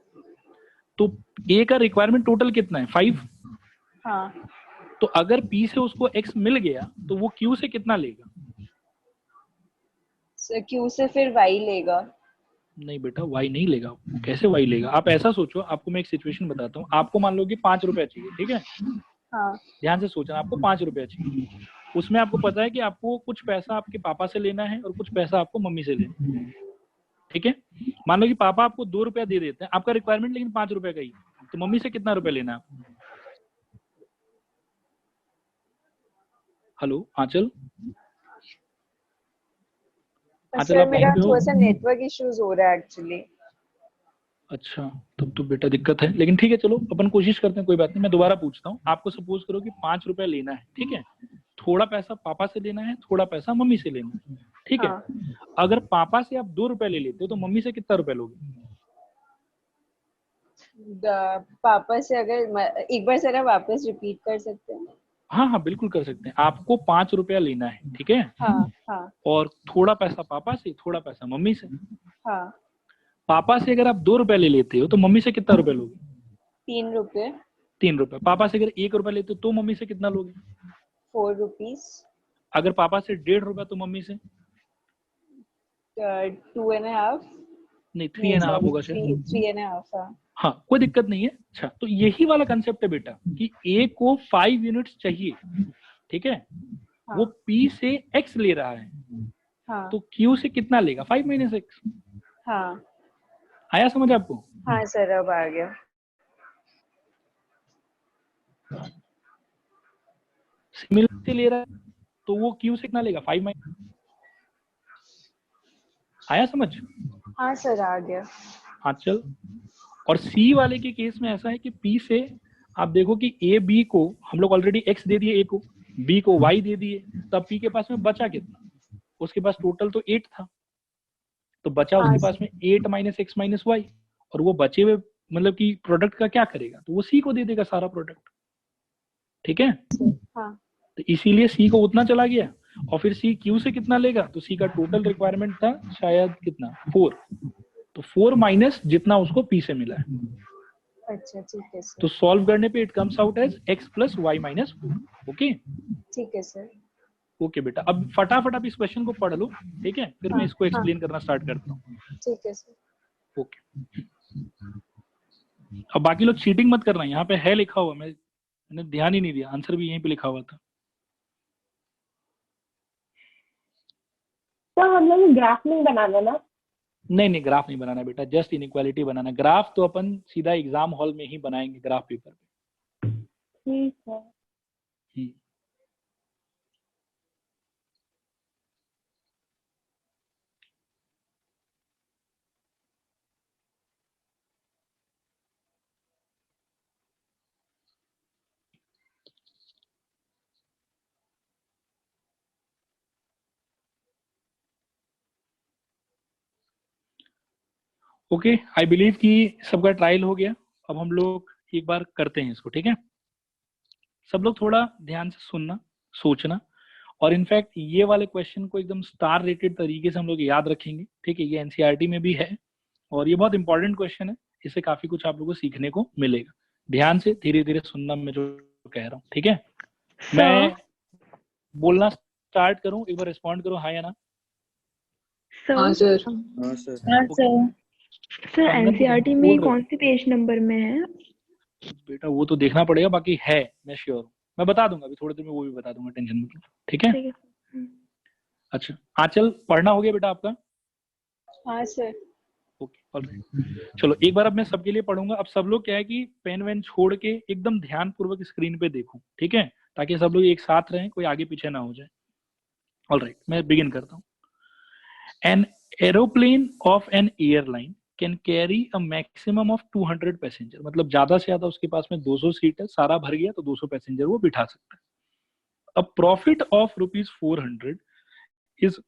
तो A का रिक्वायरमेंट टोटल कितना है? 5। हाँ। तो अगर P से उसको X मिल गया तो वो Q से कितना लेगा? सर Q से फिर Y लेगा। नहीं बेटा, Y नहीं लेगा। कैसे Y लेगा? आप ऐसा सोचो, आपको मैं एक सिचुएशन बताता हूँ। आपको मान लो कि 5 रुपया चाहिए, ठीक है? हाँ। ध्यान से सोचना, आपको 5 रुपया चाहिए। उसमें आपको पता है कि आपको कुछ पैसा आपके पापा से लेना है और कुछ पैसा आपको मम्मी से लेना है, ठीक है? मान लो कि पापा आपको 2 रुपया दे देते हैं, आपका रिक्वायरमेंट लेकिन 5 रुपया का ही, तो मम्मी से कितना रुपया लेना है? हेलो आंचल? सर मेरा थोड़ा सा नेटवर्क इश्यूज हो रहा है एक्चुअली। अच्छा, तब तो बेटा दिक्कत है, लेकिन ठीक है चलो अपन कोशिश करते हैं, कोई बात नहीं। मैं दोबारा पूछता हूँ आपको। सपोज करो कि 5 रुपया लेना है, ठीक है? थोड़ा पैसा पापा से लेना है, थोड़ा पैसा मम्मी से लेना है, ठीक है? अगर पापा से आप 2 रुपया ले लेते हो तो मम्मी से कितना रुपया लोगे? पापा से अगर एक बार जरा वापस रिपीट कर सकते हैं? हाँ हाँ बिल्कुल कर सकते हैं। आपको 5 रुपया लेना है, ठीक है, हाँ हाँ और थोड़ा पैसा पापा से, थोड़ा पैसा मम्मी से। हाँ। पापा से अगर आप 2 रुपया ले लेते हो तो मम्मी से कितना रुपया लोगे? 3 रुपए। 3 रुपया। पापा से अगर 1 रुपया लेते हो तो मम्मी से कितना लोगे? 4 रुपीज। अगर पापा से 1.5 रुपया तो मम्मी से? 2.5। नहीं 3.5 होगा शायद। 3.5। हाँ हाँ कोई दिक्कत नहीं है। अच्छा तो यही वाला कंसेप्ट है बेटा कि ए को 5 यूनिट्स चाहिए, ठीक है, हाँ वो पी से एक्स ले रहा है, हाँ तो क्यू से कितना लेगा? 5 माइनस एक्स। हाँ आया समझ आपको? हाँ सर, अब आ गया। सिमिलर से ले रहा है तो वो क्यू से कितना लेगा? 5 माइनस। आया समझ? हाँ सर, आ गया। हाँ चल। और सी वाले के केस में ऐसा है कि पी से आप देखो कि ए बी को हम लोग ऑलरेडी एक्स दे दिए, ए को, बी को वाई दे दिए, तब पी के पास में बचा कितना? उसके पास टोटल तो 8 था, तो बचा उसके पास में 8 माइनस एक्स माइनस वाई, और वो बचे हुए मतलब कि प्रोडक्ट का क्या करेगा? तो वो सी को दे देगा सारा प्रोडक्ट, ठीक है। हाँ तो इसीलिए सी को उतना चला गया, और फिर सी क्यू से कितना लेगा? तो सी का टोटल रिक्वायरमेंट था शायद कितना? 4, तो 4 माइनस जितना उसको पी से मिला है। अच्छा ठीक है सर। तो सॉल्व करने पे it comes out as x plus Y minus 4। Okay ठीक है सर। ओके बेटा, अब फटाफट आप इस क्वेश्चन को पढ़ लो, ठीक है, फिर मैं इसको एक्सप्लेन करना स्टार्ट करता हूँ। ठीक है सर। ओके अब बाकी लोग चीटिंग मत करना, यहाँ पे है लिखा हुआ, मैंने ध्यान ही नहीं दिया, आंसर भी यहीं पे लिखा हुआ था। तो हम लोग ग्राफ नहीं बनाना ना? नहीं नहीं ग्राफ नहीं बनाना बेटा, जस्ट इनइक्वालिटी बनाना। ग्राफ तो अपन सीधा एग्जाम हॉल में ही बनाएंगे, ग्राफ पेपर पे। ठीक है। ओके आई बिलीव कि सबका ट्रायल हो गया। अब हम लोग एक बार करते हैं इसको, ठीक है। सब लोग थोड़ा ध्यान से सुनना, सोचना, और इनफैक्ट ये वाले क्वेश्चन को एकदम स्टार रेटेड तरीके से हम लोग याद रखेंगे, ठीक है। ये एनसीईआरटी में भी है और ये बहुत इंपॉर्टेंट क्वेश्चन है, इससे काफी कुछ आप लोगों को सीखने को मिलेगा। ध्यान से धीरे धीरे सुनना मैं जो कह रहा हूँ, ठीक है। मैं बोलना स्टार्ट करूं, एक बार रिस्पॉन्ड करो हाँ या ना। हाँ सर। हाँ सर। सर एनसीईआरटी में कौन सी पेज नंबर में है? बेटा वो तो देखना पड़ेगा, बाकी है मैं श्योर हूँ, मैं बता दूंगा अभी थोड़ी देर में, वो भी बता दूंगा, टेंशन मत लो, ठीक है। अच्छा आंचल पढ़ना हो गया बेटा आपका? हाँ सर। ओके ऑलराइट, चलो एक बार अब मैं सबके लिए पढ़ूंगा। अब सब लोग क्या है कि पेन वेन छोड़ के एकदम ध्यान पूर्वक स्क्रीन पे देखो, ठीक है, ताकि सब लोग एक साथ रहें, कोई आगे पीछे ना हो जाए। ऑलराइट मैं बिगिन करता हूँ। An aeroplane of N airline can carry a maximum of 200 passenger, मतलब ज्यादा से ज्यादा उसके पास में 200 सीट है, सारा भर गया तो 200 पैसेंजर वो बिठा सकता है। अ profit of ₹400 is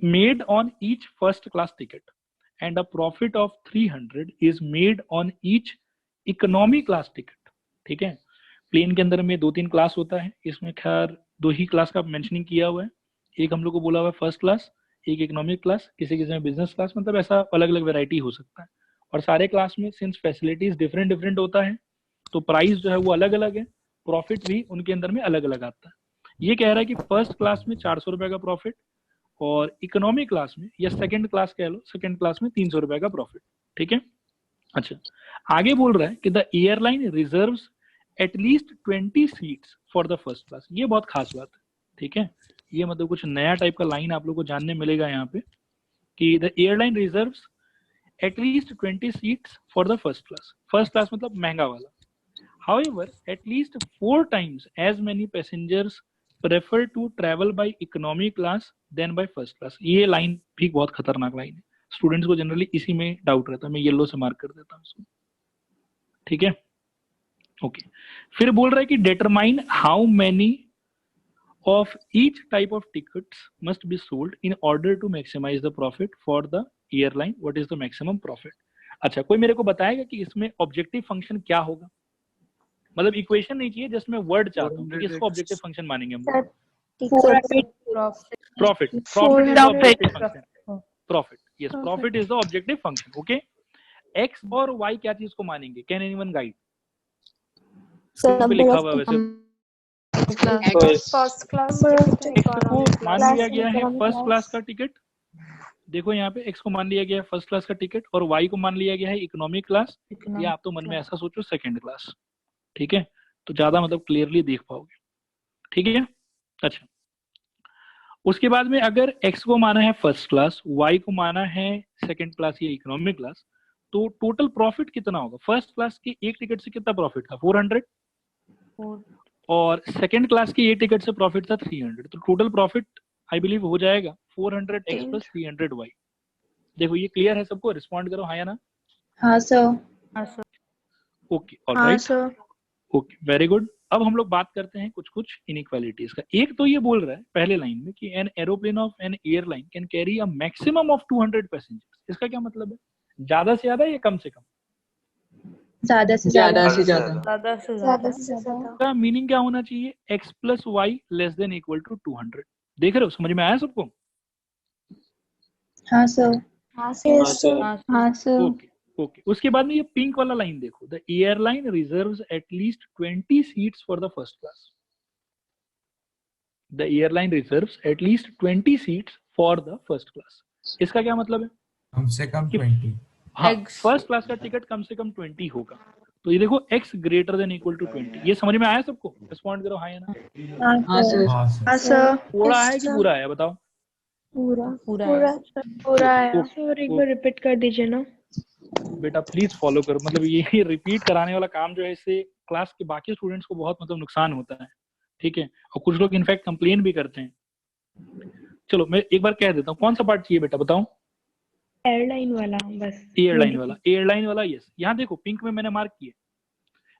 made on each first class ticket and a profit of 300 is made on each economy class ticket, ठीक है। प्लेन के अंदर में 2-3 क्लास होता है, इसमें खैर 2 ही क्लास का मेंशनिंग किया हुआ है, एक हम लोग को बोला हुआ है फर्स्ट क्लास, एक इकोनॉमिक क्लास, किसी किसी में बिजनेस क्लास, मतलब ऐसा अलग अलग वेराइटी हो सकता है। और सारे क्लास में सिंस फैसिलिटीज डिफरेंट डिफरेंट होता है तो प्राइस जो है वो अलग अलग है, प्रॉफिट भी उनके अंदर में अलग अलग आता है। ये कह रहा है कि फर्स्ट क्लास में 400 रुपए का प्रॉफिट, और इकोनॉमी क्लास में या सेकंड क्लास कह लो, सेकंड क्लास में 300 रुपए का प्रॉफिट, ठीक है। अच्छा आगे बोल रहा है कि the airline reserves at least 20 seats for the first class. ये बहुत खास बात है, ठीक है, ये मतलब कुछ नया टाइप का लाइन आप लोग को जानने मिलेगा यहाँ पे कि the airline reserves at least 20 seats for the first class. First class मतलब महंगा वाला। However, at least 4 times as many passengers prefer to travel by economy class than by first class। ये लाइन भी बहुत खतरनाक लाइन है, स्टूडेंट्स को generally इसी में डाउट रहता है, मैं येलो से मार्क कर देता हूँ इसको, ठीक है। ओके फिर बोल रहा है कि determine how many of each type of tickets must be sold in order to maximize the profit for the airline, what is the maximum profit। अच्छा कोई मेरे को बताएगा कि इसमें ऑब्जेक्टिव फंक्शन क्या होगा? मतलब इक्वेशन नहीं चाहिए, जस्ट मैं वर्ड चाहता हूँ कि इसको ऑब्जेक्टिव फंक्शन मानेंगे हम लोग। Profit is the objective function. Profit, yes, profit is the objective function. Okay, x और वाई क्या चीज को मानेंगे? Can anyone guide? पे लिखा हुआ है वैसे फर्स्ट क्लास एक्स को मान लिया गया है फर्स्ट क्लास का टिकट। देखो यहाँ पे एक्स को मान लिया गया है फर्स्ट क्लास का टिकट और वाई को मान लिया गया है इकोनॉमिक क्लास, या आप तो मन में ऐसा सोचो सेकंड क्लास। ठीक है, तो ज्यादा मतलब क्लियरली देख पाओगे। ठीक है, अच्छा, उसके बाद में अगर एक्स को माना है फर्स्ट क्लास, वाई को माना है सेकंड क्लास या इकोनॉमिक क्लास, तो टोटल प्रॉफिट कितना होगा? फर्स्ट क्लास के एक टिकट से कितना प्रॉफिट था? 400, और सेकंड क्लास के एक टिकट से प्रॉफिट था 300। तो टोटल प्रॉफिट आई बिलीव हो जाएगा 400 एक्स प्लस 300 वाई। देखो ये क्लियर है सबको? रिस्पॉन्ड करो हाँ या ना। हाँ sir. Okay, alright, okay, very good. अब हम लोग बात करते हैं कुछ कुछ इनइक्वालिटीज का। एक तो ये बोल रहा है पहले लाइन में कि an aeroplane of N airline can carry a maximum of 200 passengers. इसका क्या मतलब है? ज्यादा से ज्यादा या कम से कम? ज्यादा से ज्यादा से ज्यादा। ज्यादा। ज्यादा से ज्यादा। का मीनिंग क्या होना चाहिए? x plus y less than equal to 200। देख रहे हो? समझ में आया सबको? हाँ सर। हाँ सर। हाँ सर। ओके ओके, उसके बाद में ये पिंक वाला लाइन देखो, the airline reserves at least 20 seats for the first class. The airline reserves at least 20 seats for the first class. इसका क्या मतलब है? कम से कम 20। हाँ, फर्स्ट क्लास का टिकट कम से कम 20 होगा। तो ये देखो x greater than equal to 20। ये समझ में आया सबको? रिस्पॉन्ड करो हाँ या ना। हाँ सर। हाँ सर। थोड़ा आया कि पूरा आया? बताओ। पूरा आया सर। एक बार रिपीट कर दीजिए ना। बेटा प्लीज फॉलो करो, मतलब ये रिपीट कराने वाला काम जो है इससे क्लास के बाकी स्टूडेंट्स को बहुत मतलब नुकसान होता है। ठीक है, और कुछ लोग इनफैक्ट कंप्लेन भी करते हैं। चलो मैं एक बार कह देता हूँ, कौन सा पार्ट चाहिए बेटा बताओ? एयरलाइन वाला बस। एयरलाइन वाला, एयरलाइन वाला, यस। यहाँ देखो पिंक में मैंने मार्क किया,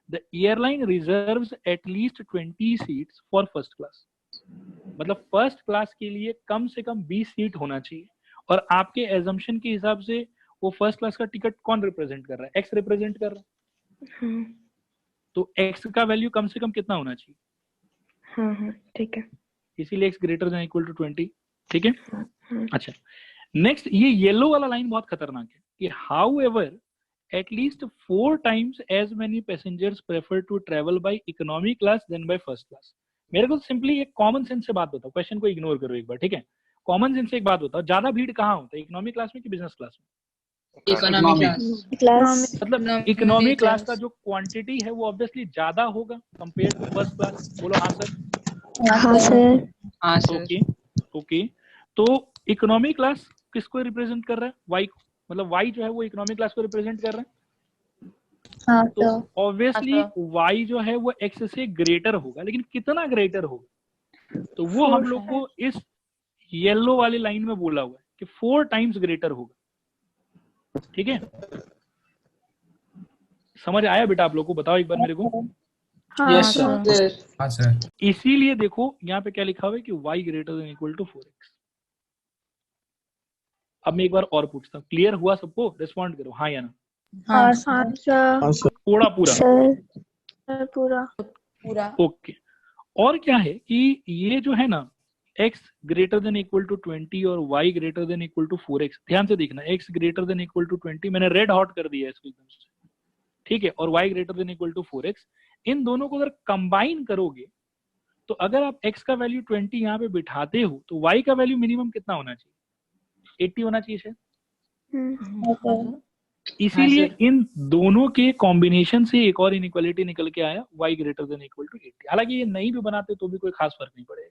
the airline reserves at least 20 seats for first class. मतलब फर्स्ट क्लास के लिए कम से कम 20 सीट होना चाहिए। और आपके एजम्पशन के हिसाब से वो फर्स्ट क्लास का टिकट कौन रिप्रेजेंट कर रहा है? एक्स रिप्रेजेंट कर रहा है। तो एक्स का वैल्यू कम से कम कितना होना चाहिए? हाँ, ठीक है। इसीलिए x greater than equal to 20। ठीक है, अच्छा, नेक्स्ट ये येलो वाला लाइन बहुत खतरनाक है कि how ever at least 4 times as many passengers prefer to travel by economy class than by first class। मेरे को सिंपली एक कॉमन सेंस से बात बताओ, क्वेश्चन को इग्नोर करो एक बार, ठीक है? कॉमन सेंस से एक बात बताओ, ज्यादा भीड़ कहाँ होता है, इकोनॉमी क्लास में कि बिजनेस क्लास में? Economy class. मतलब इकोनॉमी क्लास का जो क्वांटिटी है वो ऑब्वियसली ज्यादा होगा कंपेयर टू फर्स्ट क्लास। बोलो हाँ सर। हाँ सर। हाँ सर। ओके ओके, तो इकोनॉमी क्लास किसको रिप्रेजेंट कर रहा है? वाई को। मतलब वाई जो है वो इकोनॉमिक क्लास को रिप्रेजेंट कर रहा है। हाँ तो ऑब्वियसली वाई जो है वो एक्स से ग्रेटर होगा, लेकिन कितना ग्रेटर होगा? तो वो हम लोग को इस येलो वाली लाइन में बोला हुआ है कि 4 times ग्रेटर होगा। ठीक है, समझ आया बेटा आप लोग को? बताओ एक बार मेरे को। Yes sir. हाँ सर। इसीलिए देखो यहाँ पे क्या लिखा हुआ है कि y greater than equal to 4x। अब मैं एक बार और पूछता हूँ, क्लियर हुआ सबको? रिस्पॉन्ड करो हाँ या ना। हाँ सर। थोड़ा पूरा सर पूरा। ओके। और क्या है कि ये जो है ना x greater than equal to 20 और y greater than equal to 4x, ध्यान से देखना, x greater than equal to 20 मैंने रेड हॉट कर दिया है इसको एकदम से, ठीक है, और y greater than equal to 4x, इन दोनों को अगर कंबाइन करोगे तो अगर आप x का वैल्यू 20 यहाँ पे बिठाते हो तो y का वैल्यू मिनिमम कितना होना चाहिए? 80 होना चाहिए शायद। इसीलिए इन दोनों के कॉम्बिनेशन से एक और इनइक्वालिटी निकल के आया y greater than equal to 80। हालांकि ये नहीं भी बनाते तो भी कोई खास फर्क नहीं पड़ेगा,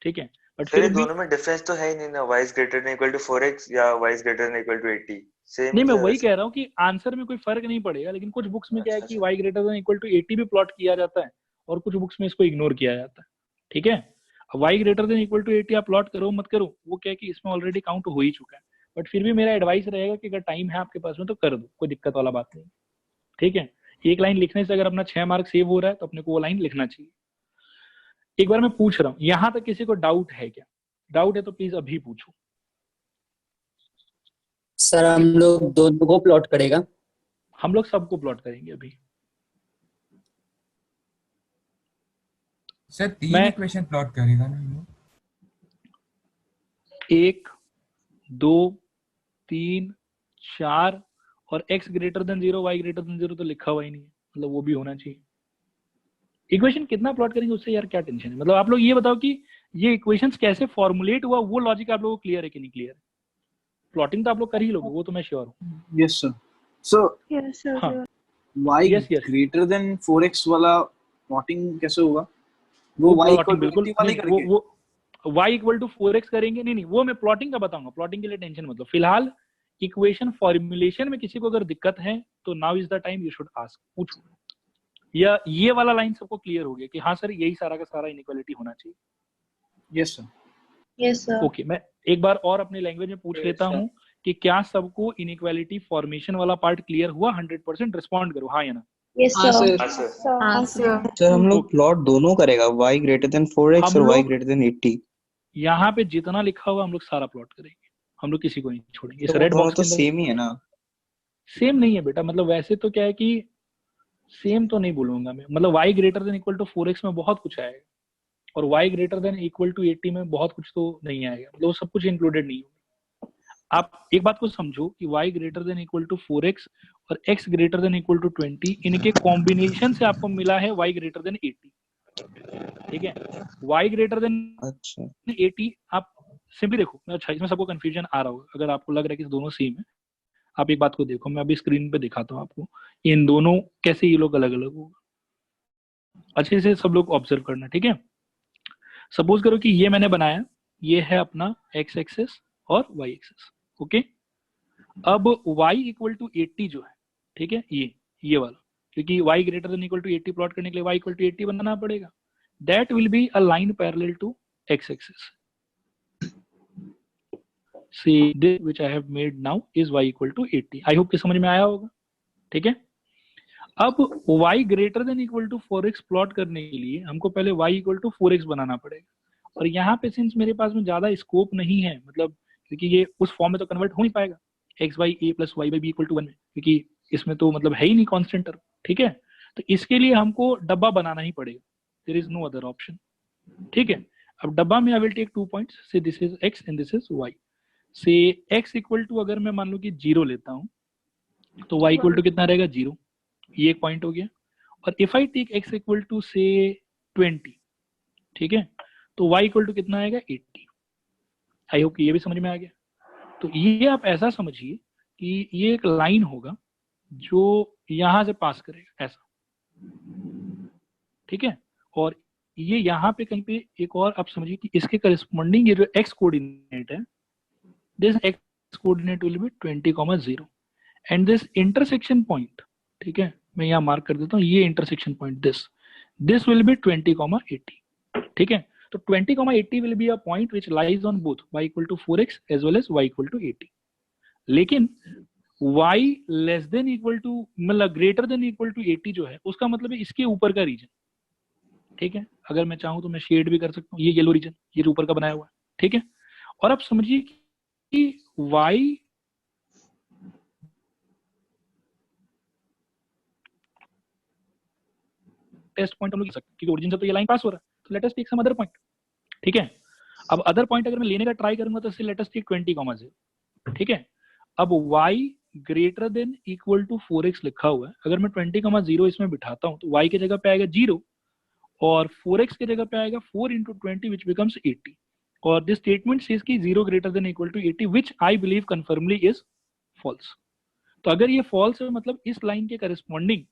ठीक है, बट फिर फिर भी दोनों में डिफरेंस तो है ही नहीं ना, y is greater than equal to 4x या y is greater than equal to 80 same. नहीं, मैं वही कह रहा हूँ कि आंसर में कोई फर्क नहीं पड़ेगा, लेकिन कुछ बुक्स में क्या है कि y greater than equal to 80 भी प्लॉट किया जाता है और कुछ बुक्स में इसको इग्नोर किया जाता है, ठीक है। अब y greater than equal to 80 आप प्लॉट करो मत करो, वो क्या है कि इसमें ऑलरेडी काउंट हो ही चुका है, बट फिर भी मेरा एडवाइस रहेगा कि अगर टाइम है आपके पास में तो कर दो, कोई दिक्कत वाला बात नहीं, ठीक है। एक लाइन लिखने से अगर अपना 6 मार्क सेव हो रहा है तो अपने को वो लाइन लिखना चाहिए। एक बार मैं पूछ रहा हूँ, यहाँ तक किसी को डाउट है क्या? डाउट है तो प्लीज अभी पूछो। सर हम लोग दोनों को प्लॉट करेगा? हम लोग सबको प्लॉट करेंगे अभी। सर 3 मैं इक्वेशन प्लॉट करेगा ना? 1 2 3 4 और x greater then 0 y greater then 0 तो लिखा हुआ ही नहीं है, मतलब वो भी होना चाहिए। इक्वेशन कितना प्लॉट करेंगे उससे यार क्या टेंशन है, मतलब आप लोग ये बताओ कि ये इक्वेशंस कैसे फॉर्मुलेट हुआ, वो लॉजिक आप लोगों को क्लियर है कि नहीं क्लियर है? प्लॉटिंग तो आप लोग कर ही लोगे, वो तो मैं श्योर हूँ। Yes sir. So yes sir. हाँ y yes yes greater than 4x वाला प्लॉटिंग कैसे होगा? वो y प्लॉटिंग इक्वल टू बिल्कुल वाली नहीं, करके वो y इक्वल टू 4x करेंगे, नहीं वो मैं प्लॉटिंग का बताऊंगा, प्लॉटिंग के लिए टेंशन मतलब। फिलहाल इक्वेशन फॉर्मुलेशन में किसी को अगर दिक्कत है तो now is the time you should ask, पूछो। या ये वाला लाइन सबको क्लियर हो गया कि हाँ सर यही सारा का सारा इनइक्वालिटी होना चाहिए? Yes sir. Yes sir. Okay, मैं एक बार और अपने लैंग्वेज में पूछ लेता हूँ कि क्या सबको इनइक्वालिटी फॉर्मेशन वाला पार्ट क्लियर हुआ? 100% रिस्पॉन्ड करो हाँ या ना। यस हाँ सर। सर। हाँ सर। सर हम लोग प्लॉट दोनों करेगा, y ग्रेटर देन 4x हम और y लोग ग्रेटर देन 80। यहाँ पे जितना लिखा हुआ हम लोग सारा प्लॉट करेंगे, हम लोग किसी को नहीं छोड़ेंगे। इस तो वो रेड दोनों बॉक्स तो के अंदर सेम ही है ना? सेम नहीं है बेटा, मतलब वैसे तो क्या है कि सेम तो नहीं बोलूंगा मैं, मतलब y greater than equal to 4x में बहुत कुछ आएगा और y greater than equal to 80 में बहुत कुछ तो नहीं आएगा, मतलब सब कुछ इंक्लूडेड नहीं होगा। आप एक बात को समझो कि y greater than equal to 4x और x greater than equal to 20, इनके कॉम्बिनेशन से आपको मिला है y ग्रेटर देन 80। ठीक है, y ग्रेटर देन अच्छा 80 आप सिंपली देखो। अच्छा, इसमें सबको कंफ्यूजन आ रहा होगा, अगर आपको लग रहा है कि दोनों सेम है, आप एक बात को देखो, मैं अभी स्क्रीन पे दिखाता हूँ आपको इन दोनों कैसे ये लोग अलग अलग होगा। अच्छे से सब लोग ऑब्जर्व करना, ठीक है। सपोज करो कि ये मैंने बनाया, ये है अपना x एक्सिस और y एक्सिस, ओके। अब y इक्वल टू 80 जो है, ठीक है, ये वाला, क्योंकि y greater than equal to 80 plot करने के लिए y इक्वल टू 80 बनाना पड़ेगा। That will be a line parallel to x axis. See this which I have made now is y equal to 80. I hope कि समझ में आया होगा, ठीक है। अब y greater than equal to 4x plot करने के लिए हमको पहले y इक्वल टू 4x बनाना पड़ेगा, और यहाँ पे सिंस मेरे पास में ज्यादा स्कोप नहीं है, मतलब क्योंकि ये उस फॉर्म में तो कन्वर्ट हो नहीं पाएगा x by a plus y by b equal to 1 में, क्योंकि इसमें तो मतलब है ही नहीं कांस्टेंट टर्म, ठीक है। तो इसके लिए हमको डब्बा बनाना ही पड़ेगा, there is no other option, ठीक है। अब डब्बा में I will take 2 points, so this is x and this is y। So x equal to अगर मैं मान लूं कि 0 लेता हूं तो y इक्वल टू कितना रहेगा? 0, ये एक पॉइंट हो गया। और if I take x equal to so 20, ठीक है, तो y इक्वल टू कितना आएगा? 80। आई होप कि ये भी समझ में आ गया। तो ये आप ऐसा समझिए कि ये एक लाइन होगा जो यहां से पास करेगा ऐसा, ठीक है। और ये यहाँ पे कहीं पे एक और आप समझिए कि इसके करस्पॉन्डिंग ये जो x कोऑर्डिनेट है, this x coordinate will be 20,0 and this intersection point, ठीक है, मैं यहाँ मार्क कर देता हूँ, ये intersection point this will be 20,80, ठीक है। तो 20,80 will be a point which lies on both y equal to 4x as well as y equal to 80। लेकिन y less than equal to मतलब greater than equal to 80 जो है, उसका मतलब है इसके ऊपर का रीजन, ठीक है। अगर मैं चाहूँ तो मैं शेड भी कर सकता हूँ, ये येलो रीजन, ये ऊपर का बनाया हुआ है, ठीक है। और आप समझिए कि y टेस्ट पॉइंट हम लोग ले सकते हैं, क्योंकि ओरिजिन से तो ये लाइन पास हो रहा है, तो let us take some other point, ठीक है। अब अदर पॉइंट अगर मैं लेने का ट्राई करूंगा तो लेट अस टेक 20,0, ठीक है। अब y greater than equal to 4x लिखा हुआ है, अगर मैं 20,0 इसमें बिठाता हूं तो y की जगह पे आएगा 0 और 4x की जगह पे आएगा 4 into 20 which becomes 80। और दिस स्टेटमेंट सेज कि 0 greater than equal to 80 which I believe confirmly is false. तो अगर ये फॉल्स है मतलब इस लाइन के करस्पॉन्डिंग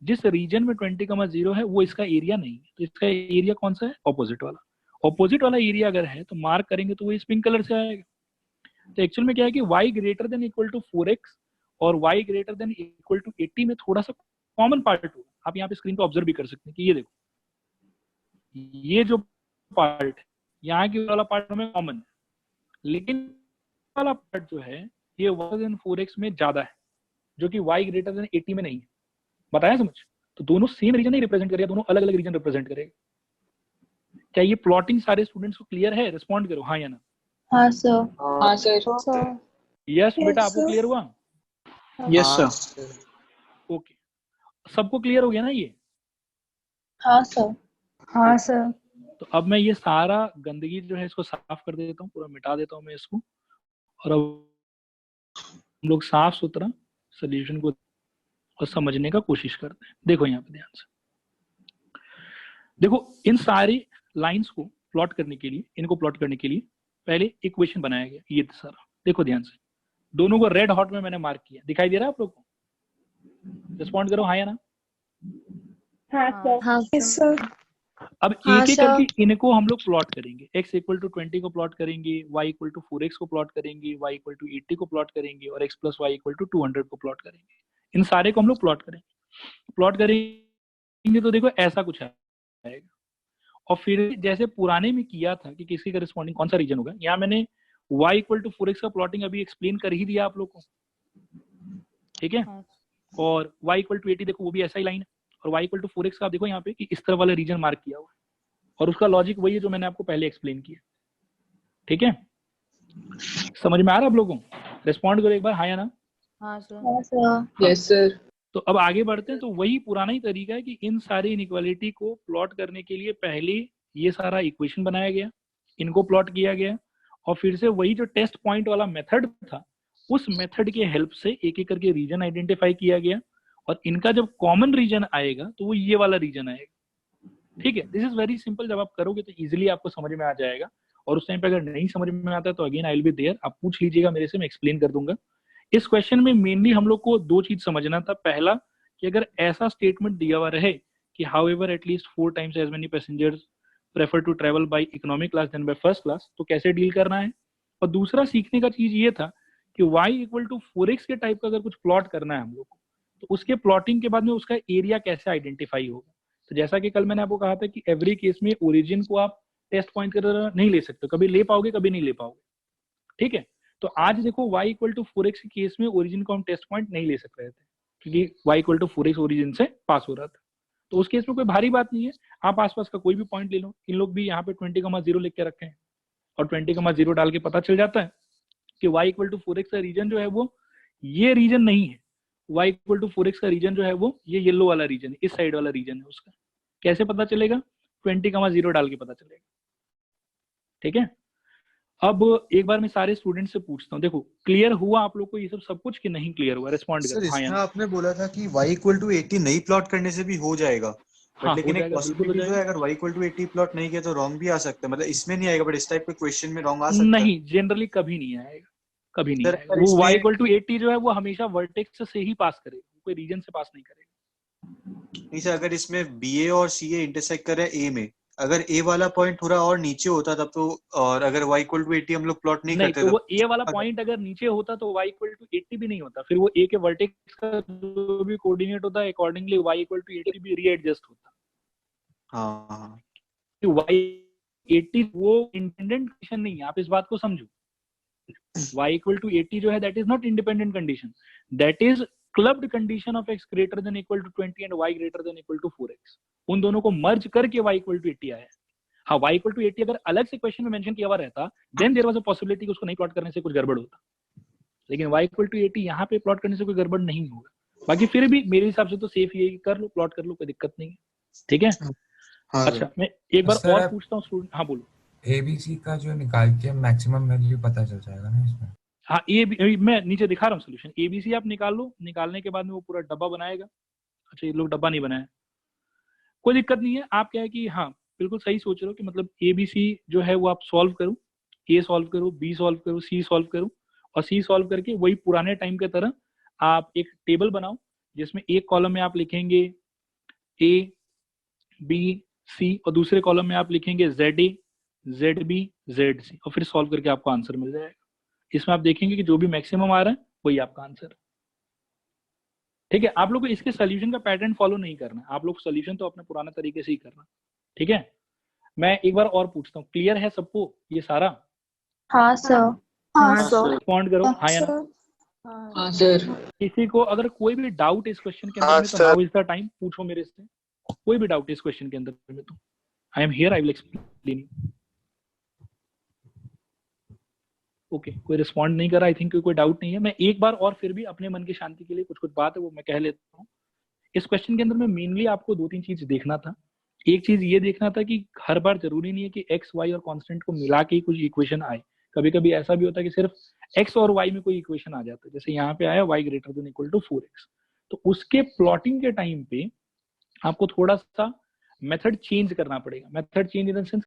जिस रीजन में 20,0 है वो इसका एरिया नहीं है, तो इसका एरिया कौन सा है? ऑपोजिट वाला। ऑपोजिट वाला एरिया अगर है तो मार्क करेंगे तो वो इस पिंक कलर से आएगा। तो एक्चुअल में क्या है कि y greater than equal to 4x और y greater than equal to 80 में थोड़ा सा कॉमन पार्ट होगा। आप यहाँ पे स्क्रीन पे ऑब्जर्व भी कर सकते हैं कि ये देखो, ये जो पार्ट यहाँ की वाला पार्ट में कॉमन है, लेकिन वाला पार्ट जो है ये 4x में ज्यादा है, जो कि y ग्रेटर देन 80 में नहीं है। बताया समझ? तो दोनों सेम रीजन नहीं रिप्रेजेंट करेगा, दोनों अलग अलग रीजन रिप्रेजेंट करेगा। क्या ये प्लॉटिंग सारे स्टूडेंट्स को क्लियर है? रिस्पॉन्ड करो हाँ या ना। हाँ सर। हाँ सर। यस बेटा, आपको क्लियर हुआ? Yes sir. ओके, सबको क्लियर हो गया ना ये? हाँ सर। हाँ सर। तो अब मैं ये सारा गंदगी जो है इसको साफ कर देता हूँ, पूरा मिटा देता हूँ मैं इसको, और अब हम लोग साफ सुथरा सोल्यूशन को और समझने का कोशिश करते हैं। देखो यहाँ पे ध्यान से, देखो इन सारी लाइंस को प्लॉट करने के लिए, इनको प्लॉट करने के लिए पहले इक्वेशन बनाया गया, ये सारा देखो ध्यान से, दोनों को रेड हॉट में मैंने मार्क किया, दिखाई दे रहा है आप लोग को? रिस्पॉन्ड करो हाँ या ना। हाँ सर। अब एक एक करके इनको हम लोग प्लॉट करेंगे, x इक्वल टू 20 को प्लॉट करेंगे, y इक्वल टू 4x को प्लॉट करेंगे, y इक्वल टू 80 को प्लॉट करेंगे और x plus y equal to 200 को प्लॉट करेंगे। इन सारे को हम लोग प्लॉट करेंगे तो देखो ऐसा कुछ आएगा। और फिर जैसे पुराने में किया था कि किसकी करस्पॉन्डिंग कौन सा रीजन होगा, यहाँ मैंने y इक्वल टू 4x का प्लॉटिंग अभी एक्सप्लेन कर ही दिया आप लोग को, ठीक है। और y इक्वल टू 80 देखो वो भी ऐसा ही लाइन है, और y इक्वल टू 4x का आप देखो यहाँ पे कि इस तरह वाला रीजन मार्क किया हुआ है, और उसका लॉजिक वही है जो मैंने आपको पहले एक्सप्लेन किया, ठीक है। समझ में आ रहा है आप लोगों को? रिस्पॉन्ड करो एक बार हाँ या ना। हाँ सर। Yes sir. तो अब आगे बढ़ते हैं। तो वही पुराना ही तरीका है कि इन सारी इनइक्वालिटी को प्लॉट करने के लिए पहले ये सारा इक्वेशन बनाया गया, इनको प्लॉट किया गया, और फिर से वही जो टेस्ट पॉइंट वाला मेथड था उस मेथड के हेल्प से एक एक करके रीजन आइडेंटिफाई किया गया, और इनका जब कॉमन रीजन आएगा तो वो ये वाला रीजन आएगा, ठीक है। दिस इज वेरी सिंपल, जब आप करोगे तो इजिली आपको समझ में आ जाएगा। और उस टाइम पे अगर नहीं समझ में आता तो again I will be there, आप पूछ लीजिएगा मेरे से, मैं एक्सप्लेन कर दूंगा। इस क्वेश्चन में मेनली हम लोग को दो चीज समझना था। पहला कि अगर ऐसा स्टेटमेंट दिया हुआ रहे कि however at least 4 times as many passengers prefer to travel by economic class than by first class, तो कैसे डील करना है। और दूसरा सीखने का चीज ये था कि y इक्वल टू 4x के टाइप का अगर कुछ प्लॉट करना है हम लोग को, तो उसके प्लॉटिंग के बाद में उसका एरिया कैसे आइडेंटिफाई होगा। तो जैसा कि कल मैंने आपको कहा था कि एवरी केस में ओरिजिन को आप टेस्ट पॉइंट की तरह नहीं ले सकते, कभी ले पाओगे कभी नहीं ले पाओगे, ठीक है। तो आज देखो y इक्वल टू 4x के केस में ओरिजिन को हम टेस्ट पॉइंट नहीं ले सक रहे थे क्योंकि y equal to 4x origin से पास हो रहा था। तो उस केस में कोई भारी बात नहीं है, आप आसपास का कोई भी पॉइंट ले लो। इन लोग भी यहाँ पे 20,0 लिख के रखे हैं और 20,0 डाल के पता चल जाता है कि y इक्वल टू 4x का रीजन जो है वो ये रीजन नहीं है, y इक्वल टू 4x का रीजन जो है वो ये येलो वाला रीजन है, इस साइड वाला रीजन है उसका। कैसे पता चलेगा? 20,0 डाल के पता चलेगा, ठीक है। अब एक बार मैं सारे स्टूडेंट से पूछता हूँ, देखो क्लियर हुआ आप लोग को ये सब कुछ कि नहीं क्लियर हुआ? रिस्पॉन्ड सर करो। इसमें आपने बोला था कि y इक्वल टू 80 नहीं प्लॉट करने से भी हो जाएगा, हाँ, लेकिन हो एक जाएगा, बिल्कुल हो पॉसिबिलिटी जो है जाएगा। अगर y इक्वल टू 80 प्लॉट नहीं किया तो रॉन्ग भी आ सकता है, मतलब इसमें नहीं आएगा बट इस टाइप के क्वेश्चन में रॉन्ग आ सकता है। नहीं, जनरली कभी नहीं आएगा, कभी नहीं सर आएगा। अगर वो y इसमें इक्वल टू 80 जो है वो हमेशा वर्टेक्स से ही पास करेगा, कोई रीजन से पास नहीं करेगा। नहीं सर, अगर इसमें BA और CA इंटरसेक्ट कर रहे हैं A में, अगर A वाला पॉइंट थोड़ा और नीचे होता तब तो, और अगर y इक्वल टू 80 हम लोग प्लॉट नहीं नहीं, करते तो तब वो A वाला पॉइंट अगर नीचे होता तो y इक्वल टू 80 भी नहीं होता, फिर वो A के वर्टेक्स का जो भी कोऑर्डिनेट होता है अकॉर्डिंगली y इक्वल टू 80 भी रीएडजस्ट होता। हाँ, y 80 वो इंडिपेंडेंट कंडीशन नहीं है, आप इस बात को समझो। y इक्वल टू 80 जो है that is not independent condition, that is clubbed condition of x greater than equal to 20 and y greater than equal to 4x। उन दोनों को मर्ज करके y इक्वल टू 80 आया है। हाँ, y इक्वल टू 80 अगर अलग से क्वेश्चन में मेंशन किया हुआ रहता then there was a possibility कि उसको नहीं प्लॉट करने से कुछ गड़बड़ होता, लेकिन y इक्वल टू 80 यहाँ पे प्लॉट करने से कोई गड़बड़ नहीं होगा। बाकी फिर भी मेरे हिसाब से तो सेफ ये है कि कर लो, प्लॉट कर लो, कोई दिक्कत नहीं है, ठीक है। हाँ अच्छा, मैं एक बार सर, और पूछता हूँ स्टूडेंट। हाँ बोलो। ABC का जो निकाल के मैक्सिमम वैल्यू पता चल जाएगा ना इसमें? हाँ, ये मैं नीचे दिखा रहा हूँ सोल्यूशन। ABC आप निकाल लो, निकालने के बाद में वो पूरा डब्बा बनाएगा। अच्छा, ये लोग डब्बा नहीं बनाया, कोई दिक्कत नहीं है। आप क्या है कि हाँ बिल्कुल सही सोच रहे हो कि मतलब ABC जो है वो आप सॉल्व करो, A सॉल्व करो, B सॉल्व करो, C सॉल्व करो, और C सॉल्व करके वही पुराने टाइम के तरह आप एक टेबल बनाओ जिसमें एक कॉलम में आप लिखेंगे A, B, C और दूसरे कॉलम में आप लिखेंगे ZA, ZB, ZC और फिर सॉल्व करके आपको आंसर मिल जाएगा। इसमें आप देखेंगे कि जो भी मैक्सिमम आ रहा है वही आपका आंसर, ठीक है। आप लोग को इसके सोल्यूशन का पैटर्न फॉलो नहीं करना है, आप लोग सोल्यूशन तो अपने पुराने तरीके से ही करना, ठीक है। मैं एक बार और पूछता हूँ, क्लियर है सबको ये सारा? हाँ सर। हाँ सर। रिस्पॉन्ड करो हाँ या ना। हाँ सर। किसी को अगर कोई भी डाउट इस क्वेश्चन के अंदर में तो नाउ इज द टाइम, पूछो मेरे से कोई भी डाउट इस क्वेश्चन के अंदर में, तो I am here, I will explain. Okay, कोई रिस्पॉन्ड नहीं कर रहा, आई थिंक कोई डाउट नहीं है। मैं एक बार और फिर भी अपने मन की शांति के लिए कुछ बात है वो मैं कह लेता हूँ। इस क्वेश्चन के अंदर में मेनली आपको 2-3 चीज देखना था। एक चीज ये देखना था कि हर बार जरूरी नहीं है कि एक्स वाई और कांस्टेंट को मिला के ही कुछ इक्वेशन आए, कभी कभी ऐसा भी होता है कि सिर्फ एक्स और वाई में कोई इक्वेशन आ जाता है, जैसे यहाँ पे आया y greater than equal to 4x। तो उसके प्लॉटिंग के टाइम पे आपको थोड़ा सा मेथड चेंज करना पड़ेगा। Method change in the sense